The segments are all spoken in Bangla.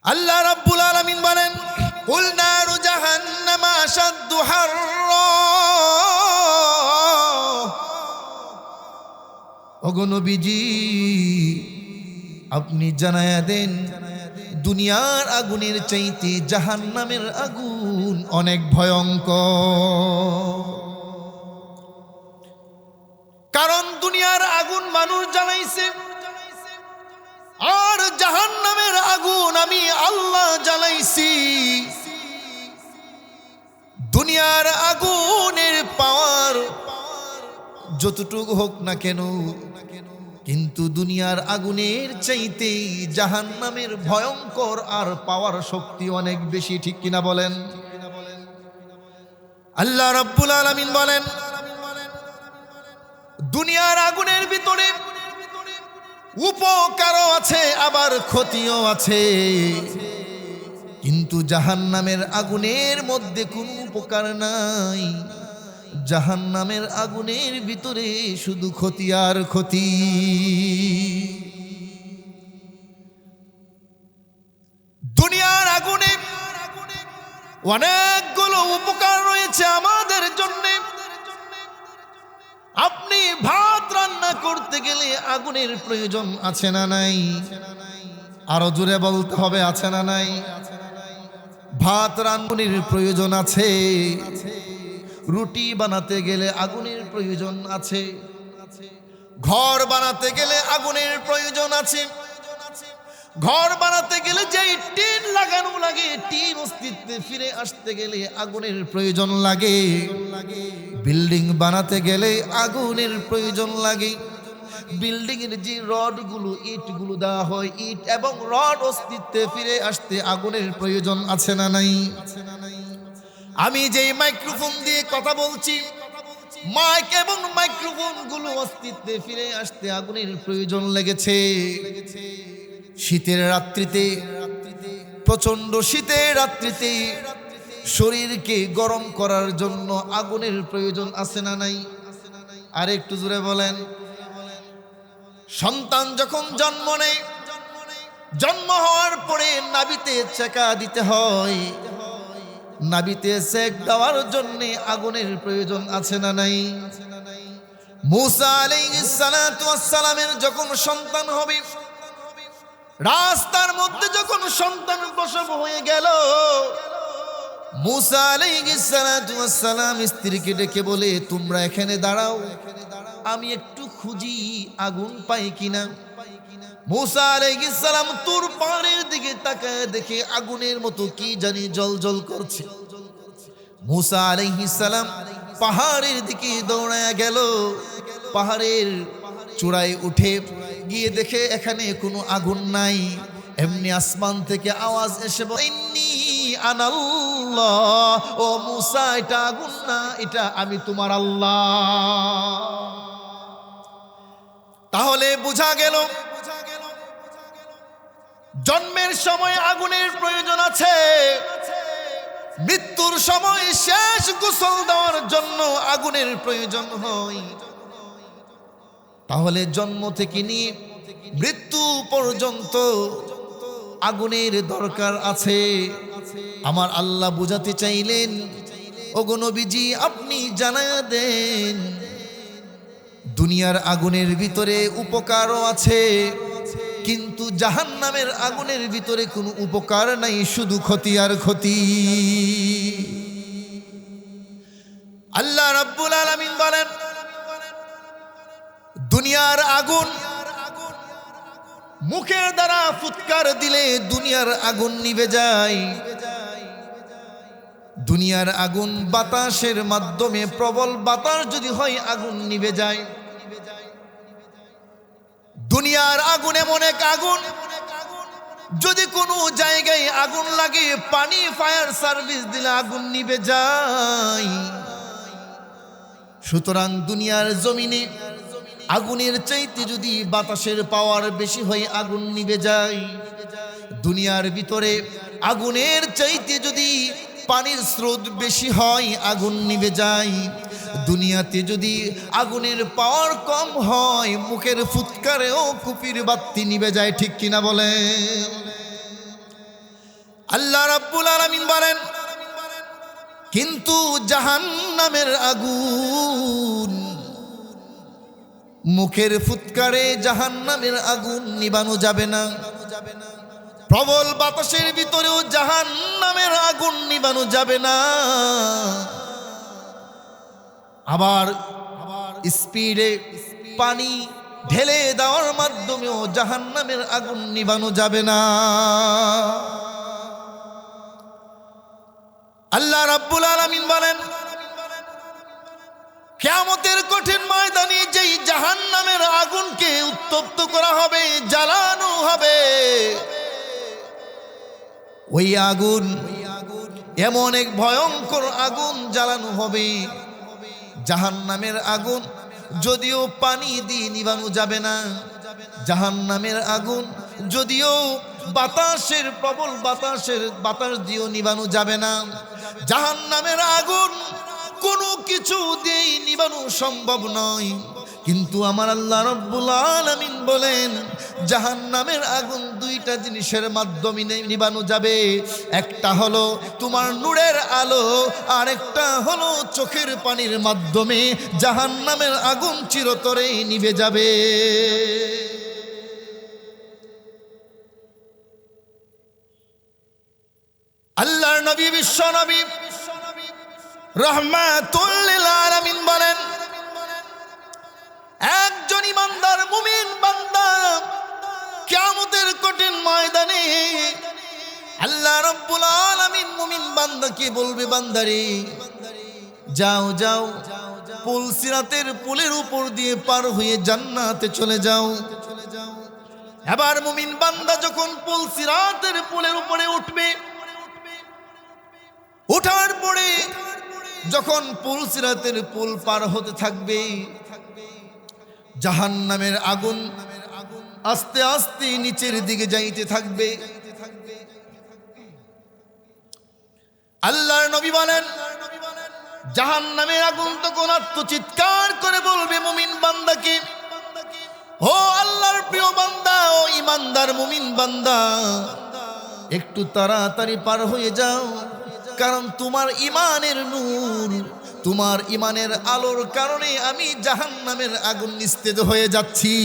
আল্লাহ রাব্বুল আলামিন বলেন, কুল নারু জাহান্নামা আশাদ্দু হাররা। ওগো নবীজি, আপনি জানায়া দেন দুনিয়ার আগুনের চাইতে জাহান্নামের আগুন অনেক ভয়ঙ্কর। কারণ দুনিয়ার আগুন মানুষ জ্বালাইছে, আর জাহান্নামের আগুন আমি আল্লাহ জ্বালাইছি। দুনিয়ার আগুনের পাওয়ার যতটুকু হোক না কেন, কিন্তু দুনিয়ার আগুনের চাইতে জাহান্নামের ভয়ঙ্কর আর পাওয়ার শক্তি অনেক বেশি, ঠিক কিনা বলেন? আল্লাহ রাব্বুল আলামিন বলেন, দুনিয়ার আগুনের ভিতরে উপকারও আছে আবার ক্ষতিও আছে, কিন্তু জাহান্নামের আগুনের মধ্যে কোনো উপকার নাই। জাহান্নামের আগুনের ভিতরে শুধু ক্ষতি আর ক্ষতি। দুনিয়ার আগুনে অনেকগুলো উপকার রয়েছে আমাদের জন্য। আপনি ভাত রান্না করতে গেলে আগুনের প্রয়োজন আছে না নাই? আরো জোরে বলতে হবে, আছে না নাই? ভাত রান্নার প্রয়োজন আছে। রুটি বানাতে গেলে আগুনের প্রয়োজন আছে। ঘর বানাতে গেলে আগুনের প্রয়োজন আছে। ঘর বানাতে গেলে যে টিন লাগানো লাগে, টিন অস্তিত্বে ফিরে আসতে গেলে আগুনের প্রয়োজন লাগে। বিল্ডিং বানাতে গেলে আগুনের প্রয়োজন লাগে। বিল্ডিং এর যে রডগুলো, ইটগুলো দেওয়া হয়, ইট এবং রড অস্তিত্বে ফিরে আসতে আগুনের প্রয়োজন আছে না নাই? আমি যেই মাইক্রোফোন দিয়ে কথা বলছি, মাইক এবং মাইক্রোফোন গুলো অস্তিত্বে ফিরে আসতে আগুনের প্রয়োজন লেগেছে। শীতের রাত্রিতে, প্রচন্ড শীতের রাত্রিতে শরীরকে গরম করার জন্য আগুনের প্রয়োজন আছে না নাই? আর একটু জোরে বলেন। সন্তান যখন জন্ম নেয়, জন্ম হওয়ার পরে নাভিতে চেকা দিতে হয়। নাভিতে সেক দেওয়ার জন্য আগুনের প্রয়োজন আছে না নাই? মূসা আলাইহিস সালাতু ওয়াস সালামের যখন সন্তান হবে, রাস্তার মধ্যে যখন সন্তান প্রসব হয়ে গেল, মূসা আলাইহিস সালাতু ওয়াস সালাম স্ত্রীকে ডেকে বলে, তোমরা এখানে দাঁড়াও, আমি একটু খুঁজি আগুন পাই কিনা। মূসা আলাইহিস সালাম তুর পাহাড়ের দিকে তাকায় দেখে আগুনের মতো কি জানি জ্বলজ্বল করছে। মূসা আলাইহিস সালাম পাহাড়ের দিকে দৌড়ায় গেল। পাহাড়ের চূড়ায় উঠে গিয়ে দেখে এখানে কোনো আগুন নাই। এমনি আসমান থেকে আওয়াজ এসে বলে, ইন্নী আনাল্লাহ, ও মূসা, এটা আগুন না, এটা আমি তোমার আল্লাহ। তাহলে বোঝা গেল জন্মের সময় আগুনের প্রয়োজন আছে, মৃত্যুর সময় শেষ গোসল দেওয়ার জন্য আগুনের প্রয়োজন হয়। তাহলে জন্ম থেকে নিয়ে মৃত্যু পর্যন্ত আগুনের দরকার আছে। আমার আল্লাহ বুঝাতে চাইলেন, ওগো নবীজি, আপনি জানায়া দেন দুনিয়ার আগুনের ভিতরে উপকারও আছে, কিন্তু জাহান্নামের আগুনের ভিতরে কোনো উপকার নাই, শুধু ক্ষতি আর ক্ষতি। আল্লাহ রাব্বুল আলামিন বলেন, দুনিয়ার আগুন মুখের দ্বারা ফুৎকার দিলে দুনিয়ার আগুন নিভে যায়। দুনিয়ার আগুন বাতাসের মাধ্যমে, প্রবল বাতাস যদি হয়, আগুন নিভে যায়। দুনিয়ার আগুন এমন এক আগুন, যদি কোনো জায়গায় আগুন লাগে, পানি ফায়ার সার্ভিস দিলে আগুন নিভে যায়। সুতরাং দুনিয়ার জমিনে আগুনের চাইতে যদি বাতাসের পাওয়ার বেশি হয়, আগুন নিভে যায়। দুনিয়ার ভিতরে আগুনের চাইতে যদি পানির স্রোত বেশি হয়, আগুন নিভে যায়। দুনিয়াতে যদি আগুনের পাওয়ার কম হয়, মুখের ফুৎকারেও কুপির বাতি নিভে যায়, ঠিক কিনা বলে? আল্লাহ রাব্বুল আলামিন বলেন, কিন্তু জাহান্নামের আগুন, মুখের ফুৎকারে জাহান্নামের আগুন নিবানো যাবে না। প্রবল বাতাসের ভিতরেও জাহান্নামের আগুন নিবানো যাবে না। আবার স্পিডে পানি ঢেলে দেওয়ার মাধ্যমেও জাহান্নামের আগুন নিবানো যাবে না। আল্লাহ রাব্বুল আলামিন বলেন, কিয়ামতের কঠিন ময়দানে যেই জাহান্নামের আগুনকে উত্তপ্ত করা হবে, জ্বালানো হবে, ওই আগুন এমন এক ভয়ঙ্কর আগুন জ্বালানো হবে, জাহান্নামের আগুন যদিও পানি দিয়ে নিবানো যাবে না, জাহান্নামের আগুন যদিও বাতাসের প্রবল বাতাস দিয়েও নিবানো যাবে না। জাহান্নামের আগুন কোনো কিছু দিয়ে নিবানো সম্ভব নয়। কিন্তু আমার আল্লাহ রাব্বুল আলামিন বলেন, জাহান্নামের আগুন দুইটা জিনিসের মাধ্যমে নিবানো যাবে। একটা হলো তোমার নূরের আলো, আর একটা হলো চোখের পানির মাধ্যমে জাহান্নামের আগুন চিরতরে নিভে যাবে। আল্লাহর নবী বিশ্ব নবী রাহমাতুল লিল আলামিন বলেন, একজন ইমানদার মুমিন বান্দা কিয়ামতের কঠিন ময়দানে আল্লাহ রাব্বুল আলামিন মুমিন বান্দাকে বলবে, বান্দারে যাও যাও, পুল সিরাতের পুলের উপর দিয়ে পার হয়ে জান্নাতে চলে যাও। এবার মুমিন বান্দা যখন পুল সিরাতের পুলের উপরে উঠবে, ওঠার পরে যখন পুল সিরাতের পুল পার হতে থাকবে, জাহান্নামের আগুন আস্তে আস্তে নিচের দিকে যাইতে থাকবে। আল্লাহর নবী বলেন, জাহান্নামের আগুন তখন আত্মচিৎকার করে বলবে মুমিন বান্দাকে, ও আল্লাহর প্রিয় বান্দা, ও ইমানদার মুমিন বান্দা, একটু তাড়াতাড়ি পার হয়ে যাও, কারণ তোমার ইমানের নূর, তোমার ইমানের আলোর কারণে আমি জাহান্নামের আগুন নিস্তেজ হয়ে যাচ্ছি।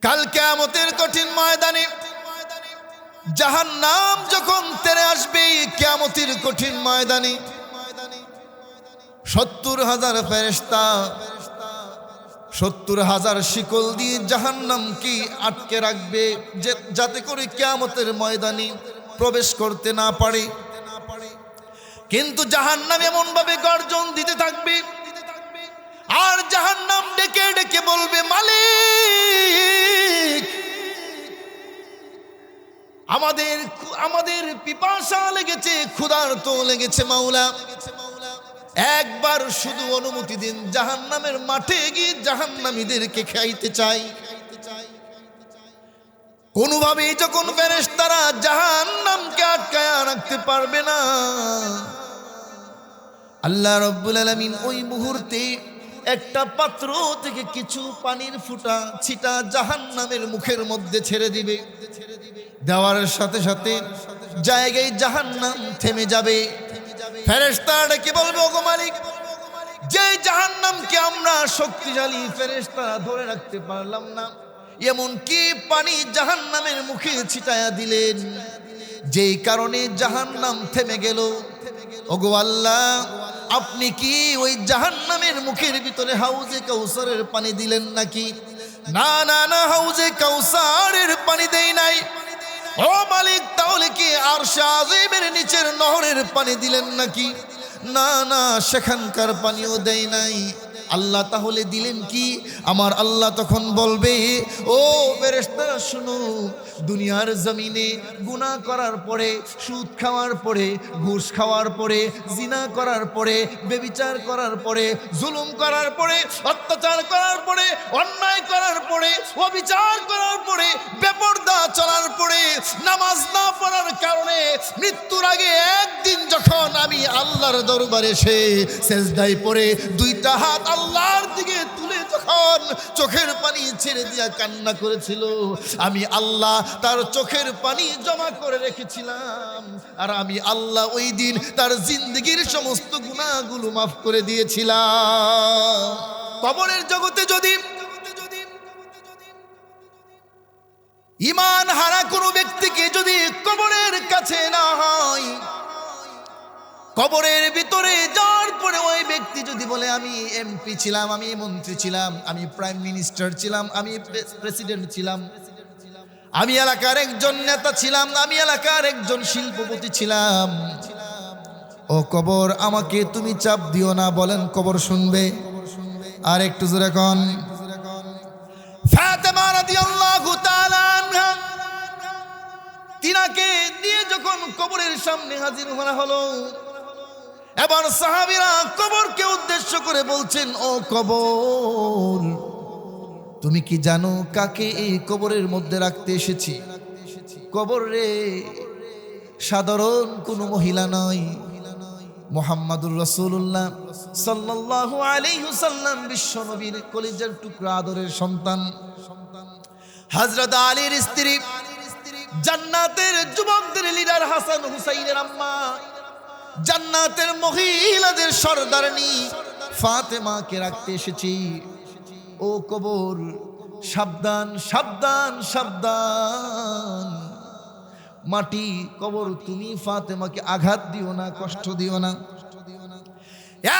কাল কিয়ামতের কঠিন ময়দানে জাহান্নাম যখন তেরে আসবে, কিয়ামতের কঠিন ময়দানে 70,000 ফেরেশতা 70,000 শিকল দিয়ে জাহান্নামকে আটকে রাখবে, যাতে করে কিয়ামতের ময়দানে প্রবেশ করতে না পারে। কিন্তু জাহান্নাম এমন ভাবে গর্জন দিতে থাকবে, আর জাহান্নাম ডেকে ডেকে বলবে, মালিক, আমাদের পিপাসা লেগেছে, ক্ষুধার্ত লেগেছে, মাওলা, একবার শুধু অনুমতি দিন, জাহান্নামের মাঠে গিয়ে জাহান্নামীদেরকে খাইতে চাই। কোনোভাবেই যখন ফেরেশতারা জাহান্নামকে আটকায় রাখতে পারবে না, আল্লাহ রাব্বুল আলামিন ওই মুহূর্তে একটা পাত্র থেকে কিছু পানির ফুটা ছিটা জাহান্নামের মুখের মধ্যে ছেড়ে দিবে। দেওয়ার সাথে সাথে জায়গায় জাহান্নাম থেমে যাবে। ফেরেশতারা কি বলবে, ওগো মালিক, যে জাহান্নামকে আমরা শক্তিশালী ফেরেশতারা ধরে রাখতে পারলাম না, এমন কি পানি জাহান্নামের মুখে ছিটায়া দিলেন, যেই কারণে জাহান্নাম থেমে গেল। ওগো আল্লাহ, আপনি কি ওই জাহান্নামের মুখের ভিতরে হাউজে কাউসারের পানি দিলেন নাকি? না না না, হাউজে কাউসারের পানি দেই নাই। ও মালিক, তাহলে কি আরশে আজিমের নিচের নহরের পানি দিলেন নাকি? না না, সেখানকার পানিও দেয় নাই। আল্লাহ তাহলে দিলেন কি? আমার আল্লাহ তখন বলবে, ও ফেরেশতারা শুনো, দুনিয়ার জমিনে গুনাহ করার পরে, সুদ খাওয়ার পরে, ঘুষ খাওয়ার পরে, জিনা করার পরে, ব্যভিচার করার পরে, জুলুম করার পরে, অত্যাচার করার পরে, অন্যায় করার পরে, অবিচার করার পরে, বেপরদা চলার পরে, নামাজ না পড়ার কারণে মৃত্যুর আগে একদিন যখন আমি আল্লাহর দরবারে এসে সেজদায় পড়ে দুইটা হাত আল্লাহর দিকে তুলে যখন যখন চোখের পানি ছেড়ে দিয়া কান্না করেছিল, আমি আল্লাহ তার চোখের পানি জমা করে রেখেছিলাম, আর আমি আল্লাহ ওই দিন তার জিন্দগির সমস্ত গুনাহগুলো মাফ করে দিয়েছিলাম। কবরের জগতে যদি ঈমান হারা কোনো ব্যক্তিকে যদি কবরের কাছে না হয়, কবরের ভিতরে যাওয়ার পরে ওই ব্যক্তি যদি বলে আমি এমপি ছিলাম, আমি মন্ত্রী ছিলাম, আমি প্রাইম মিনিস্টার ছিলাম, আমি প্রেসিডেন্ট ছিলাম, আমি এলাকার একজন নেতা ছিলাম, আমি এলাকার একজন শিল্পপতি ছিলাম, ও কবর আমাকে তুমি চাপ দিও না, বলেন কবর শুনবে? আর একটু জোরে কোন। ফাতেমা রাদিয়াল্লাহু তাআলা আনহা তিনাকে নিয়ে যখন কবরের সামনে হাজির করা হলো, এবার সাহাবীরা কবরকে উদ্দেশ্য করে বলছেন, ও কবর, তুমি কি জানো কাকে এই কবরের মধ্যে রাখতে এসেছি? কবর রে সাধারণ কোনো মহিলা নয়, মুহাম্মাদুর রাসূলুল্লাহ সাল্লাল্লাহু আলাইহি ওয়াসাল্লাম বিশ্ব নবীর কলিজার টুকরা আদরের সন্তান হযরত আলীর স্ত্রী, জান্নাতের যুবকদের লিডার হাসান হুসাইনের আম্মা, জান্নাতের মহিলাদের সরদারনি ফাতেমাকে রাখতে এসেছি। ও কবর, সাবধান সাবধান সাবধান, মাটি কবর, তুমি ফাতেমাকে আঘাত দিও না, কষ্ট দিও না।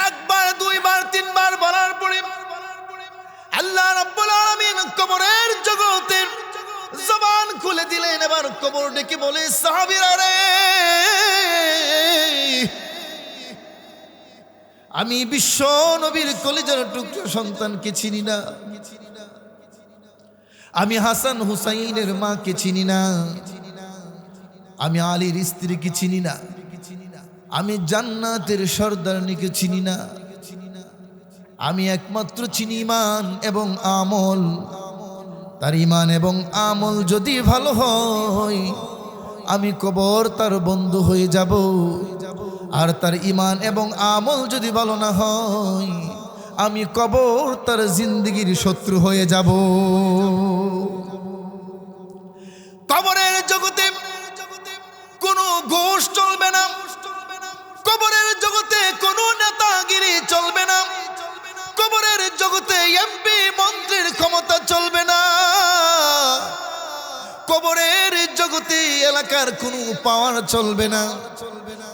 একবার দুইবার তিনবার বলার পরে আল্লাহ রাব্বুল আলামিন কবরের জগতের জবান খুলে দিলেন। এবার কবর ডেকে বলে, সাহাবীরা রে, আমি বিশ্ব নবীর কলিজার টুকরা সন্তানকে চিনি না, আমি হাসান হুসাইনের মাকে চিনি না, আমি আলীর স্ত্রীকে চিনি না, আমি জান্নাতের সরদারনিকে চিনি না, আমি একমাত্র চিনি ঈমান এবং আমল। তার ঈমান এবং আমল যদি ভালো হয়, আমি কবর তার বন্ধু হয়ে যাব, আর তার ঈমান এবং আমল যদি ভালো না হয়, আমি কবর তার জিন্দেগির শত্রু হয়ে যাব। কবরের জগতে কোনো ঘুষ চলবে না, কবরের জগতে কোনো নেতাগিরি চলবে না, কবরের জগতে এমপি মন্ত্রীর ক্ষমতা চলবে না, কবরের জগতে এলাকার কোনো পাওয়ার চলবে না,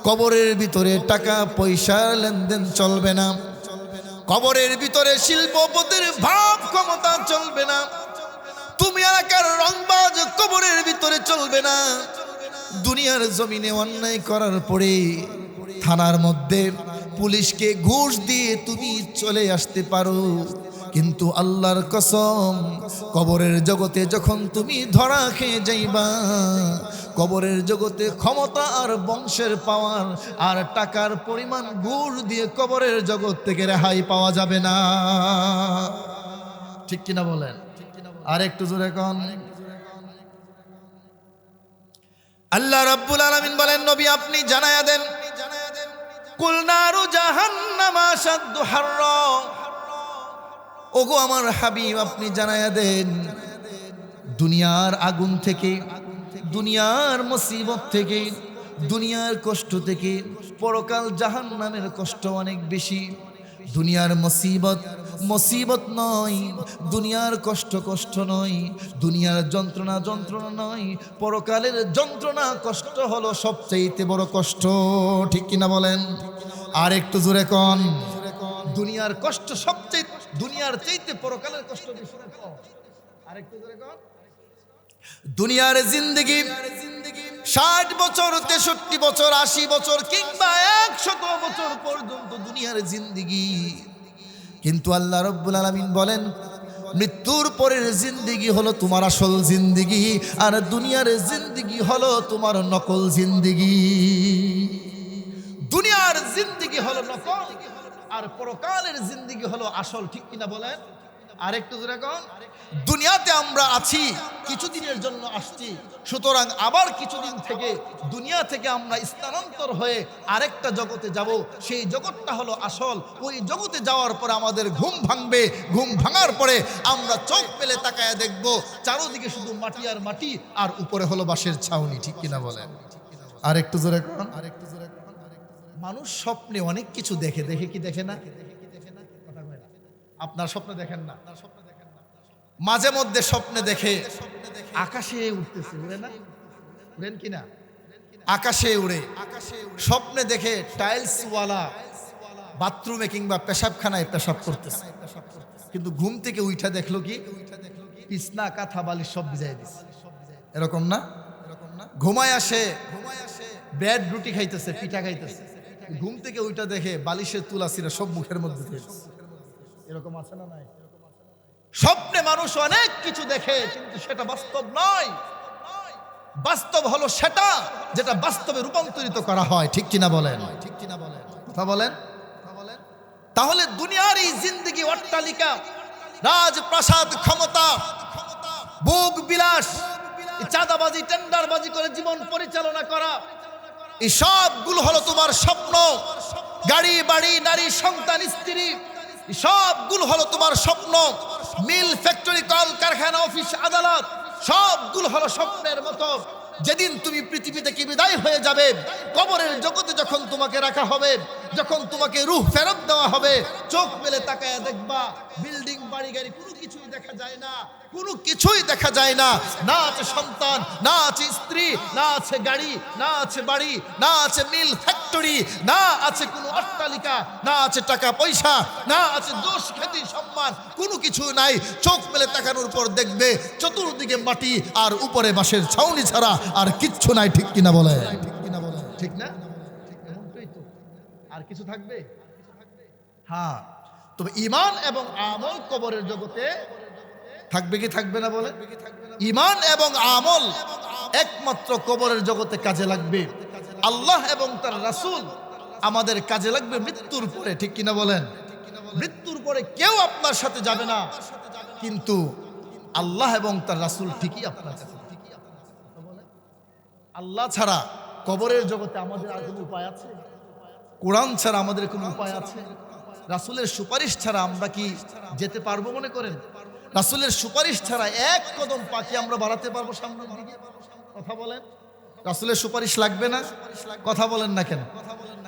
কবরের ভিতরে টাকা পয়সার লেনদেন চলবে না, কবরের ভিতরে শিল্পপতির ভাব ক্ষমতা চলবে না, তুমি এলাকার রংবাজ কবরের ভিতরে চলবে না। দুনিয়ার জমিনে অন্যায় করার পরে থানার মধ্যে পুলিশকে ঘুষ দিয়ে তুমি চলে আসতে পারো, কিন্তু আল্লাহর কসম, কবরের জগতে যখন তুমি ধরা খেয়ে যাইবা, কবরের জগতে ক্ষমতা আর বংশের পাওয়ার আর টাকার পরিমাণ ঘুষ দিয়ে কবরের জগৎ থেকে রেহাই পাওয়া যাবে না। ঠিক কিনা বলেন? আর একটু জোরে কোন। আল্লাহ রাব্বুল আলামিন বলেন, নবী আপনি জানায়া দেন, কুল নারু জাহান্নাম আশাদ্দু হাররা, ওগো আমার হাবিব আপনি জানায়া দেন, দুনিয়ার আগুন থেকে, দুনিয়ার মুসিবত থেকে, দুনিয়ার কষ্ট থেকে পরকাল জাহান্নামের কষ্ট অনেক বেশি। দুনিয়ার মুসিবত মুসিবত নয়, দুনিয়ার কষ্ট কষ্ট নয়, দুনিয়ার যন্ত্রণা যন্ত্রণা নয়, পরকালের যন্ত্রণা কষ্ট হলো সবচেয়ে বড় কষ্ট। ঠিক কিনা বলেন? আর একটু জোরে কোন। দুনিয়ার কষ্ট সবচেয়ে, দুনিয়ার চাইতে পরকালের কষ্ট বেশি। আর একটু জোরে কোন। দুনিয়ার জিন্দেগি 60 বছর, 63 বছর, 80 বছর কিংবা 100 বছর পর্যন্ত দুনিয়ার জিন্দেগি, কিন্তু আল্লাহ রাব্বুল আলামিন বলেন, মৃত্যুর পরের জিন্দেগি হলো তোমার আসল জিন্দেগি, আর দুনিয়ার জিন্দেগি হলো তোমার নকল জিন্দেগি। দুনিয়ার জিন্দেগি হলো নকল, আর পরকালের জিন্দেগি হলো আসল। ঠিক কিনা বলেন? আরেকটু জোরে কোন, দুনিয়াতে আমরা আছি কিছুদিনের জন্য আসছি, সুতরাং আবার কিছুদিন থেকে দুনিয়া থেকে আমরা স্থানান্তর হয়ে আরেকটা জগতে যাব। সেই জগৎটা হলো আসল। ওই জগতে যাওয়ার পরে আমাদের ঘুম ভাঙবে। ঘুম ভাঙার পরে আমরা চোখ পেলে তাকায় দেখব চারদিকে শুধু মাটি আর মাটি, আর উপরে হলো বাঁশের ছাউনি। ঠিক কিনা বলেন? আরেকটু জোরে কোন, আরেকটু জোরে কোন। মানুষ স্বপ্নে অনেক কিছু দেখে, দেখে কি দেখে না? আপনার স্বপ্ন দেখেন না? মাঝে মধ্যে স্বপ্নে দেখে আকাশে উঠতেছে, উড়ে না? উড়েন কিনা? আকাশে উড়ে। স্বপ্নে দেখে টাইলসওয়ালা বাথরুমে কিংবা পেশাবখানায় পেশাব করতেছে, কিন্তু ঘুম থেকে উঠা দেখলো কি বিছনা কাঁথা বালিশ সব ভিজাই দিছে। এরকম না? ঘুমায় আসে, ব্রেড রুটি খাইতেছে, পিঠা খাইতেছে, ঘুম থেকে উঠা দেখে বালিশের তুলা ছিল সব মুখের মধ্যে দিয়েছে। এরকম আছে না নাই? স্বপ্নে মানুষ অনেক কিছু দেখে, কিন্তু সেটা বাস্তব নয়। বাস্তব হলো সেটা যেটা বাস্তবে রূপান্তরিত করা হয়। ঠিক কিনা বলেন? ঠিক কিনা বলেন? কথা বলেন। তাহলে দুনিয়ার এই জিন্দেগি, অট্টালিকা, রাজপ্রাসাদ, ক্ষমতা, ভোগ বিলাস, চাঁদাবাজি, টেন্ডারবাজি করে জীবন পরিচালনা করা, এই সবগুলো হলো তোমার স্বপ্ন। গাড়ি বাড়ি, নারী, সন্তান, স্ত্রী, সবগুলো হলো তোমার স্বপ্ন। মিল, ফ্যাক্টরি, কল কারখানা, অফিস, আদালত, সবগুলো হলো স্বপ্নের মতো। যেদিন তুমি পৃথিবী থেকে বিদায় হয়ে যাবে, কবরের জগতে যখন তোমাকে রাখা হবে, যখন তোমাকে রূহ ফেরত দেওয়া হবে, চোখ মেলে তাকায় দেখবা বিল্ডিং, বাড়ি, গাড়ি কোনো কিছুই দেখা যায় না। কোনো কিছুই দেখা যায় না। না আছে সন্তান, না আছে স্ত্রী, না আছে গাড়ি, না আছে বাড়ি, না আছে মিল, ফ্যাক্টরি, না আছে কোনো অট্টালিকা, না আছে টাকা পয়সা, না আছে দোষ, খ্যাতি, সম্মান, কোনো কিছু নাই। চোখ মেলে তাকানোর পর দেখবে চতুর্দিকে মাটি আর উপরে বাঁশের ছাউনি ছাড়া আর কিচ্ছু নাই। ঠিক কিনা বলে? ঠিক না? আর কিছু থাকবে? হ্যাঁ, তবে ঈমান এবং আমল কবরের জগতে থাকবে কি থাকবে না? বলে, ঈমান এবং আমল একমাত্র কবরের জগতে কাজে লাগবে। আল্লাহ এবং তার রাসূল আমাদের কাজে লাগবে মৃত্যুর পরে। ঠিক কিনা বলেন? মৃত্যুর পরে কেউ আপনার সাথে যাবে না, কিন্তু আল্লাহ এবং তার রাসূল ঠিকই আপনার কাছে। আল্লাহ ছাড়া কবরের জগতে আমাদের আর কোনো উপায় আছে? কোরআন ছাড়া আমাদের কোনো উপায় আছে? রাসূলের সুপারিশ ছাড়া আমরা কি যেতে পারবো মনে করেন? রাসূলের সুপারিশ ছাড়া এক কদম পাখি আমরা বাড়াতে পারবো সামনের দিকে? কথা বলেন। রাসূলের সুপারিশ লাগবে না? কথা বলেন না কেন?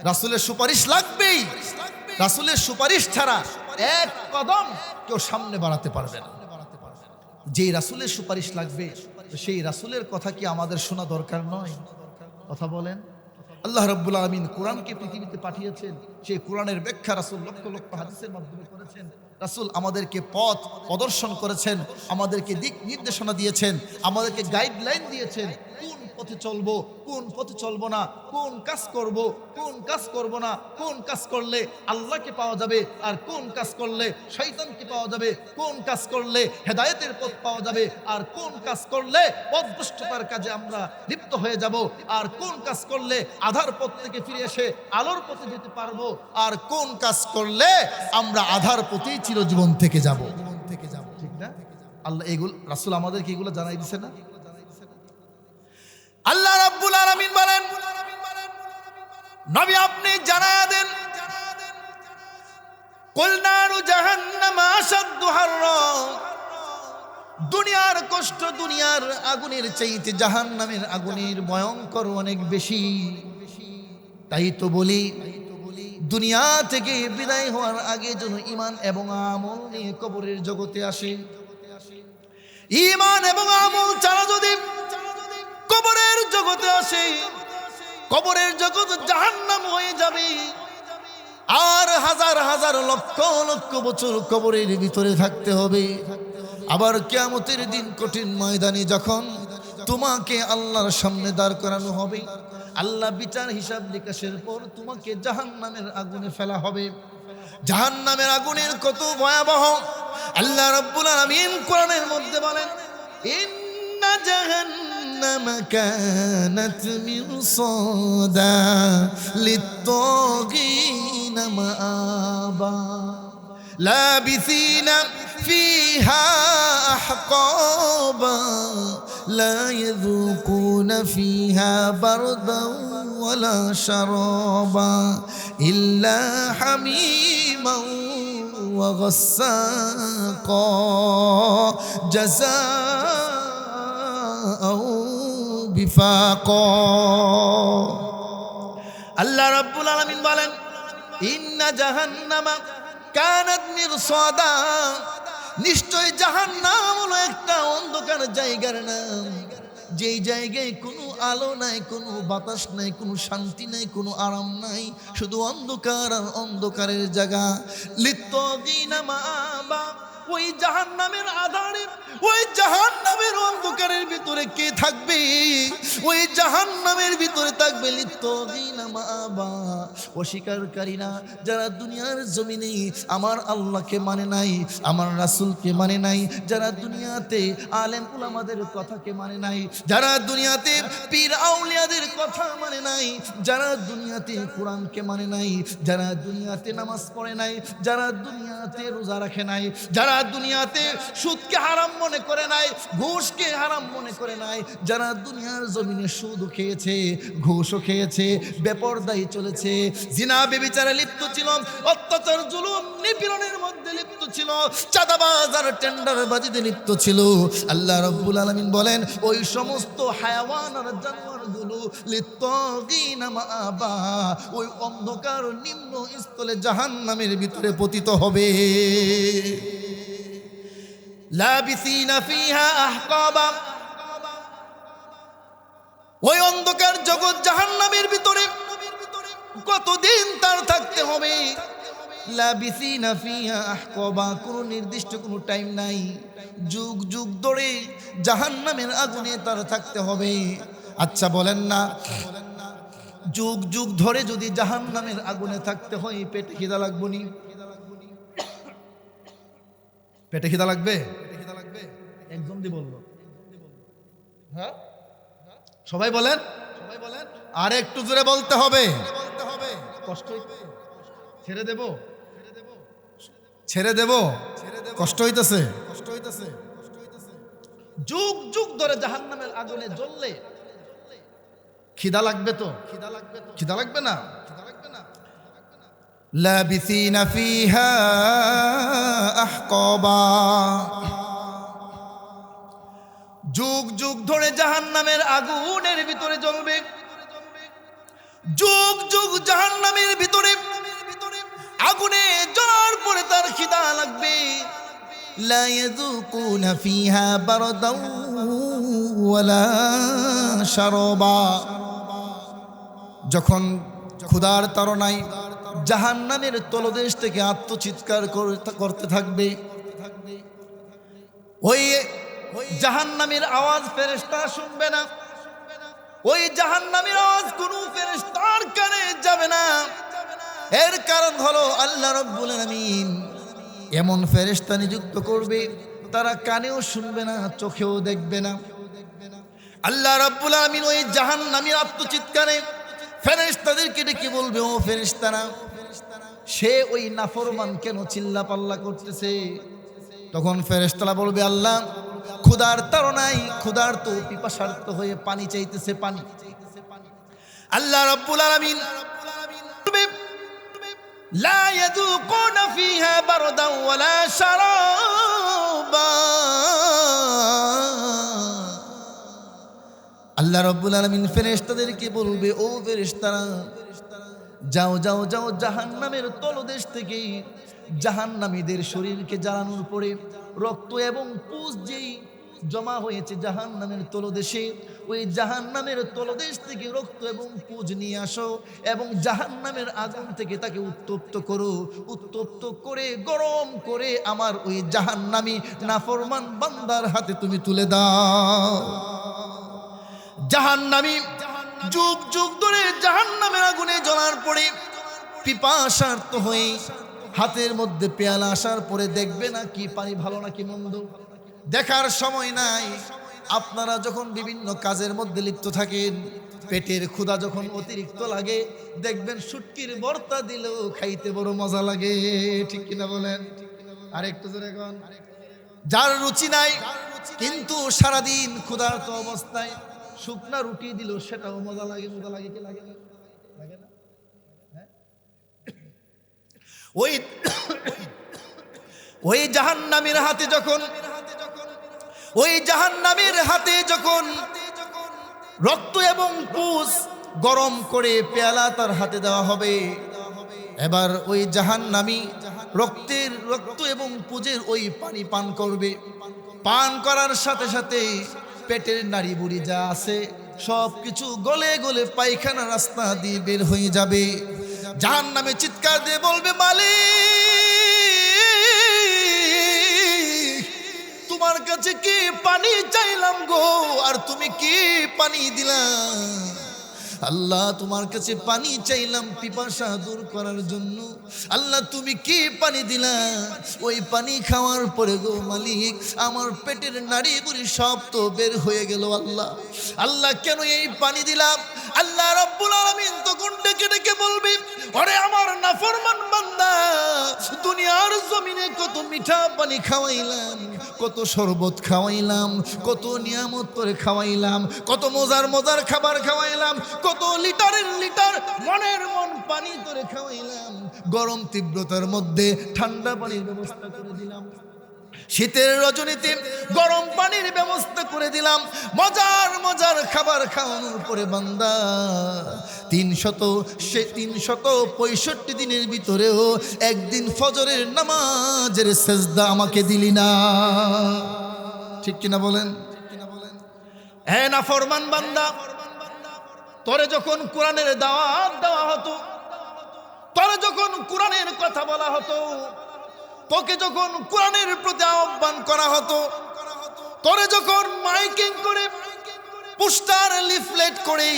রাসূলের সুপারিশ লাগবেই। রাসূলের সুপারিশ ছাড়া এক কদম কেউ সামনে বাড়াতে পারবে না। যেই রাসূলের সুপারিশ লাগবে, সেই রাসূলের কথা কি আমাদের শোনা দরকার নয়? কথা বলেন। আল্লাহ রাব্বুল আলামিন কোরআনকে পৃথিবীতে পাঠিয়েছেন, সেই কোরআনের ব্যাখ্যা রাসূল লক্ষ লক্ষ হাদিসের মাধ্যমে করেছেন। রাসূল আমাদেরকে পথ প্রদর্শন করেছেন, আমাদেরকে দিক নির্দেশনা দিয়েছেন, আমাদেরকে গাইডলাইন দিয়েছেন কোন পথে চলবো, কোন পথে চলবো না, কোন কাজ করব, কোন কাজ করব না, কোন কাজ করলে আল্লাহকে পাওয়া যাবে আর কোন কাজ করলে শয়তানকে পাওয়া যাবে, কোন কাজ করলে হেদায়েতের পথ পাওয়া যাবে আর কোন কাজ করলে পথভ্রষ্টতার কাজে আমরা লিপ্ত হয়ে যাব, আর কোন কাজ করলে আধার পথ থেকে ফিরে এসে আলোর পথে যেতে পারবো, আর কোন কাজ করলে আমরা আধার পথেই চিরজীবন থেকে যাব। ঠিক না? আল্লাহ এগুলো, রাসূল আমাদেরকে এগুলো জানাই দিছে না? আল্লাহ রাব্বুল আলামিন বলেন, নবী আপনি জানায়া দেন, কুল নারু জাহান্নাম আশাদ্দু হাররা, দুনিয়ার কষ্ট, দুনিয়ার আগুনের চাইতে জাহান্নামের আগুনের ভয়ঙ্কর অনেক বেশি। তাই তো বলি, দুনিয়া থেকে বিদায় হওয়ার আগে যেন ঈমান এবং আমল নিয়ে কবরের জগতে আসে। ঈমান এবং আমল ছাড়া যদি কবরের জগতে আসে, কবরের জগৎ জাহান্নাম হয়ে যাবে, আর হাজার হাজার লক্ষ লক্ষ বছর কবরের ভিতরে থাকতে হবে। আবার কিয়ামতের দিন কঠিন ময়দানে যখন তোমাকে আল্লাহর সামনে দাঁড় করানো হবে, আল্লাহ বিচার হিসাব নিকাশের পর তোমাকে জাহান্নামের আগুনে ফেলা হবে। জাহান্নামের আগুনের কত ভয়াবহ! আল্লাহ রাব্বুল আলামিন কোরআনের মধ্যে বলেন, ইন্না জাহান্নামা কানাত মিরসাদা লিত-তাগীনা মাআবা লাবিসিনা فيها أحقابا لا يذوقون فيها بردا ولا شرابا إلا حميما وغساقا جزاء وفاقا আল্লাহ রাব্বুল আলামিন বলেন ইন্না জাহান্নামা কানাত মিরসাদা নিশ্চয় জাহান্নাম হলো একটা অন্ধকার জায়গার নাম যেই জায়গায় কোনো আলো নাই কোনো বাতাস নাই কোনো শান্তি নাই কোনো আরাম নাই শুধু অন্ধকার আর অন্ধকারের জায়গা লিত্তাগিনা মাআবা ওই জাহান্নামের আধারে ওই জাহান্নামের অন্ধকারের ভিতরে কে থাকবে ওই জাহান্নামের ভিতরে থাকবে লিত্তাগিনা মাআবা অস্বীকারীরা যারা দুনিয়ার জমিনে আমার আল্লাহকে মানে নাই আমার রাসূলকে মানে নাই যারা দুনিয়াতে আলেম উলামাদের কথাকে মানে নাই যারা দুনিয়াতে পীর আউলিয়াদের কথা মানে নাই যারা দুনিয়াতে কোরআনকে মানে নাই যারা দুনিয়াতে নামাজ পড়ে নাই যারা দুনিয়াতে রোজা রাখে নাই যারা দুনিয়াতে সুদকে হারাম মনে করে নাই ঘুষকে হারাম মনে করে নাই যারা দুনিয়ার জমিনে সুদও খেয়েছে ঘুষও খেয়েছে বেপরদাই চলেছে জিনা ব্যভিচারে লিপ্ত ছিল অত্যাচার জুলুম নিপীড়নের মধ্যে লিপ্ত ছিল চাঁদাবাজ আর টেন্ডারবাজিতে লিপ্ত ছিল আল্লাহ রাব্বুল আলামিন বলেন ওই সমস্ত হায়াওয়ান আর জানোয়ারগুলো লিত্তাগিনা মাআবা ওই অন্ধকার নিম্ন স্থলে জাহান্নামের ভিতরে পতিত হবে লাবিসিনা ফিহা আহকাবা ওই অন্ধকার জগৎ জাহান্নামের ভিতরে কতদিন তার থাকতে হবে লাবিসিনা ফিহা আহকাবা কোনো নির্দিষ্ট কোনো টাইম নাই যুগ যুগ ধরে জাহান্নামের আগুনে তার থাকতে হবে আচ্ছা বলেন না যুগ যুগ ধরে যদি জাহান্নামের আগুনে থাকতে হয় পেটে খিদা লাগবে নি পেটে খিদা লাগবে একদম দি বললো হ্যাঁ সবাই বলেন আর একটু জোরে বলতে হবে কষ্ট ছেড়ে দেব কষ্ট হইতেছে যুগ যুগ ধরে জাহান্নামের আগুনে জ্বললে খিদা লাগবে তো খিদা লাগবে না লাবিসিনা ফিহা আহকাবা যুগ যুগ ধরে জাহান্নামের আগুনের ভিতরে জ্বলবে যুগ যুগ জাহান্নামের ভিতরে আগুনে জ্বলার পরে তার খিদা লাগবে লা ইয়াযুকুনা ফিহা বারদাও ওয়ালা শারাবা যখন ক্ষুধার তাড়নায় জাহান্নামের তলদেশ থেকে আত্মচিৎকার করতে থাকবে ওই জাহান্নামের আওয়াজ ফেরেশতা শুনবে না ওই জাহান্নামের আওয়াজ কোনো ফেরেশতার কানে যাবে না এর কারণ হলো আল্লাহ রাব্বুল আলামিন এমন ফেরেশতা নিযুক্ত করবে তারা কানেও শুনবে না চোখেও দেখবে না আল্লাহ রাব্বুল আলামিন ওই জাহান্নামের আত্মচিৎকারে ফেরেশতাদেরকে ডেকে বলবে ও ফেরেশতারা সে ওই নাফরমান কেন চিল্লাপাল্লা করতেছে তখন ফেরেশতারা বলবে আল্লাহ ক্ষুধার তাড়নায় ক্ষুধার্ত পিপাসার্ত হয়ে পানি চাইতেছে পানি আল্লাহ রাব্বুল আলামিন লা ইয়াযুকুনা ফিহা বারদাও ওয়ালা শারাবা আল্লাহ রাব্বুল আলামিন ফেরেশতাদেরকে বলবে ও ফেরেশতারা যাও যাও যাও জাহান্নামের তলদেশ থেকে জাহান্নামীদের শরীরকে জ্বালানোর পরে রক্ত এবং পুজ যেই জমা হয়েছে জাহান্নামের তলদেশে ওই জাহান্নামের তলদেশ থেকে রক্ত এবং পুজ নিয়ে আসো এবং জাহান্নামের আগুন থেকে তাকে উত্তপ্ত করো উত্তপ্ত করে গরম করে আমার ওই জাহান্নামী নাফরমান বান্দার হাতে তুমি তুলে দাও জাহান্নামী যুগ যুগ ধরে জাহান্নামের আগুনে জ্বলার পরে পিপাসার্ত হয়ে হাতের মধ্যে পেয়ালা আসার পরে দেখবে না কি পানি ভালো নাকি মন্দ দেখার সময় নাই আপনারা যখন বিভিন্ন কাজের মধ্যে লিপ্ত থাকেন পেটের ক্ষুধা যখন অতিরিক্ত লাগে দেখবেন শুটকির ভর্তা দিলেও খাইতে বড় মজা লাগে ঠিক কিনা বলেন আরেকটু জোরে কোন যার রুচি নাই কিন্তু সারাদিন ক্ষুধার্ত অবস্থায় শুকনা রুটি দিল সেটাও মজা লাগে, মজা লাগে কি লাগে না? লাগে না? হ্যাঁ? ওই জাহান্নামীর হাতে যখন রক্ত এবং পুষ গরম করে পেয়ালা তার হাতে দেওয়া হবে, এবার ওই জাহান্নামী রক্ত এবং পুজের ওই পানি পান করবে। পান করার সাথে সাথে পেটের নাড়ি বুড়ি যা আছে সব কিছু গলে গলে পায়খানা রাস্তা দিয়ে বের হয়ে যাবে। জাহান্নামে চিৎকার দিয়ে বলবে, মালিক তোমার কাছে কি পানি চাইলাম গো, আর তুমি কি পানি দিলা? আল্লাহ তোমার কাছে পানি চাইলাম পিপাসা দূর করার জন্য, আল্লাহ তুমি কি পানি দিলা? ওই পানি খাওয়ার পরে গো মালিক আমার পেটের নাড়ি বুড়ি সব তো বের হয়ে গেল। আল্লাহ কেন এই পানি দিলাম? আল্লাহ রাব্বুল আলামিন তখন ডেকে ডেকে বলবে, ওরে আমার নাফরমান বান্দা, দুনিয়ার জমিনে কত মিঠা পানি খাওয়াইলাম, কত শরবত খাওয়াইলাম, কত নিয়ামত করে খাওয়াইলাম, কত মজার মজার খাবার খাওয়াইলাম, কত লিটারের লিটার মনের মন পানি করে খাওয়াইলাম, গরম তীব্রতার মধ্যে ঠান্ডা পানির ব্যবস্থা করে দিলাম, শীতের রজনীতে গরম পানির ব্যবস্থা করে দিলাম, মজার মজার খাবার খাওয়ানোর পরে বান্দা 365 দিনের ভিতরেও একদিন ফজরের নামাজের সেজদা আমাকে দিলি না। ঠিক কিনা বলেন? হে নাফরমান বান্দা, তোরে যখন কোরআনের দাওয়াত দেওয়া হতো, তোরে যখন কোরআনের কথা বলা হতো, তোকে যখন কোরআনের প্রতি আহ্বান করা হতো, তোরে যখন মাইকিং করে পোস্টার লিফলেট করে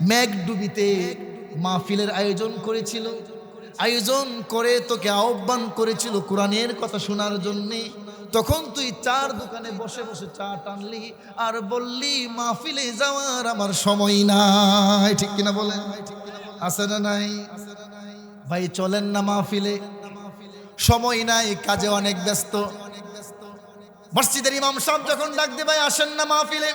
ম্যাগডুবিতে মাহফিলের আয়োজন করে তোকে আহ্বান করেছিল কোরআনের কথা শোনার জন্যে, তখন তুই চার দোকানে বসে বসে চা টানলি আর বললি মাহফিলে যাওয়ার আমার সময় নাই। ঠিক কিনা বলেন? আছে না নাই? ভাই চলেন না মাহফিলে, সময় নাই, কাজে অনেক ব্যস্ত। মসজিদের ইমাম সাহেব যখন ডাক দে, ভাই আসেন না মাহফিলে,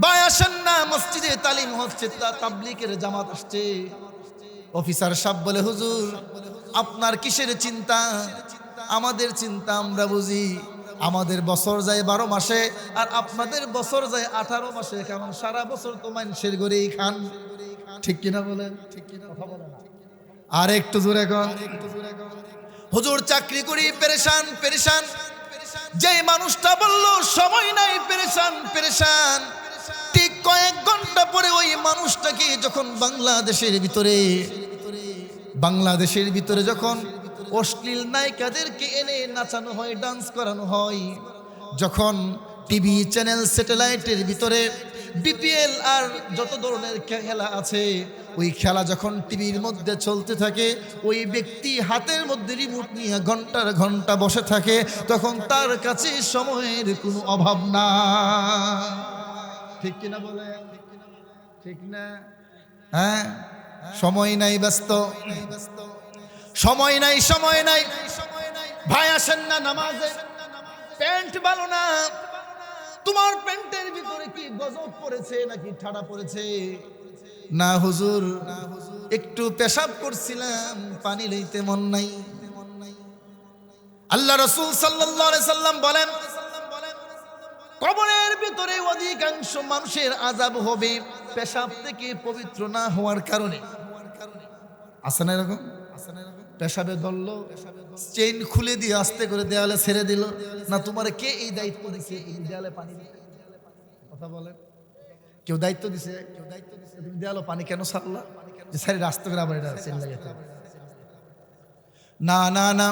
ভাই আসেন না, মসজিদে তালিম হচ্ছে, তাবলীগের জামাত আসছে। অফিসার সাহেব বলে, হুজুর আপনার কিসের চিন্তা? আমাদের চিন্তা আমরা বুঝি, আমাদের বছর যায় 12 মাসে আর আপনাদের বছর যায় 18 মাসে, কারণ সারা বছর তো মানুষের ঘরেই খান। ঠিক কিনা বলেন? ঠিক কিনা কথা বলেন? আর একটু জোরে কর। হুজুর চাকরি করি পেরেশান পেরেশান, যে মানুষটা বলল সময় নাই পেরেশান, ঠিক কয়েক ঘন্টা পরে ওই মানুষটাকে যখন বাংলাদেশের ভিতরে যখন অশ্লীল নায়িকাদেরকে এনে নাচানো হয়, ডান্স করানো হয়, যখন টিভি চ্যানেল স্যাটেলাইটের ভিতরে বিপিএল আর যত ধরনের খেলা আছে, ওই খেলা যখন টিভির মধ্যে চলতে থাকে, ওই ব্যক্তি হাতের মধ্যে রিমোট নিয়ে ঘন্টার ঘন্টা বসে থাকে, তখন তার কাছে সময়ের কোনো অভাব না। ঠিক কিনা বলে? ঠিক না? হ্যাঁ, সময় নাই, ব্যস্ত, সময় নাই। ভাই আসেন না নামাজে, প্যান্ট ভালো না, তোমার প্যান্টের ভিতরে কি গজব পড়েছে নাকি ঠাডা পড়েছে? না হুজুর, একটু পেশাব করছিলাম, পানি লইতে মন নাই। আল্লাহ রাসূল সাল্লাল্লাহু আলাইহি সাল্লাম বলেন, কবরের ভিতরে অধিকাংশ মানুষের আযাব হবে পেশাব থেকে পবিত্র না হওয়ার কারণে। আছে না এরকম? পেশাবে ধরলো, চেইন খুলে দিয়ে আস্তে করে দেয়ালে ছেড়ে দিল, না তোমার কে এই দায়িত্ব দিছে দেয়ালে পানি দিতে? কথা বলেন, কেউ দায়িত্ব দিছে? তুমি দেয়ালে পানি কেন ছাড়লা? যে সারি রাস্তা করে আবার এটা চেইন লাগাইতে? না না না,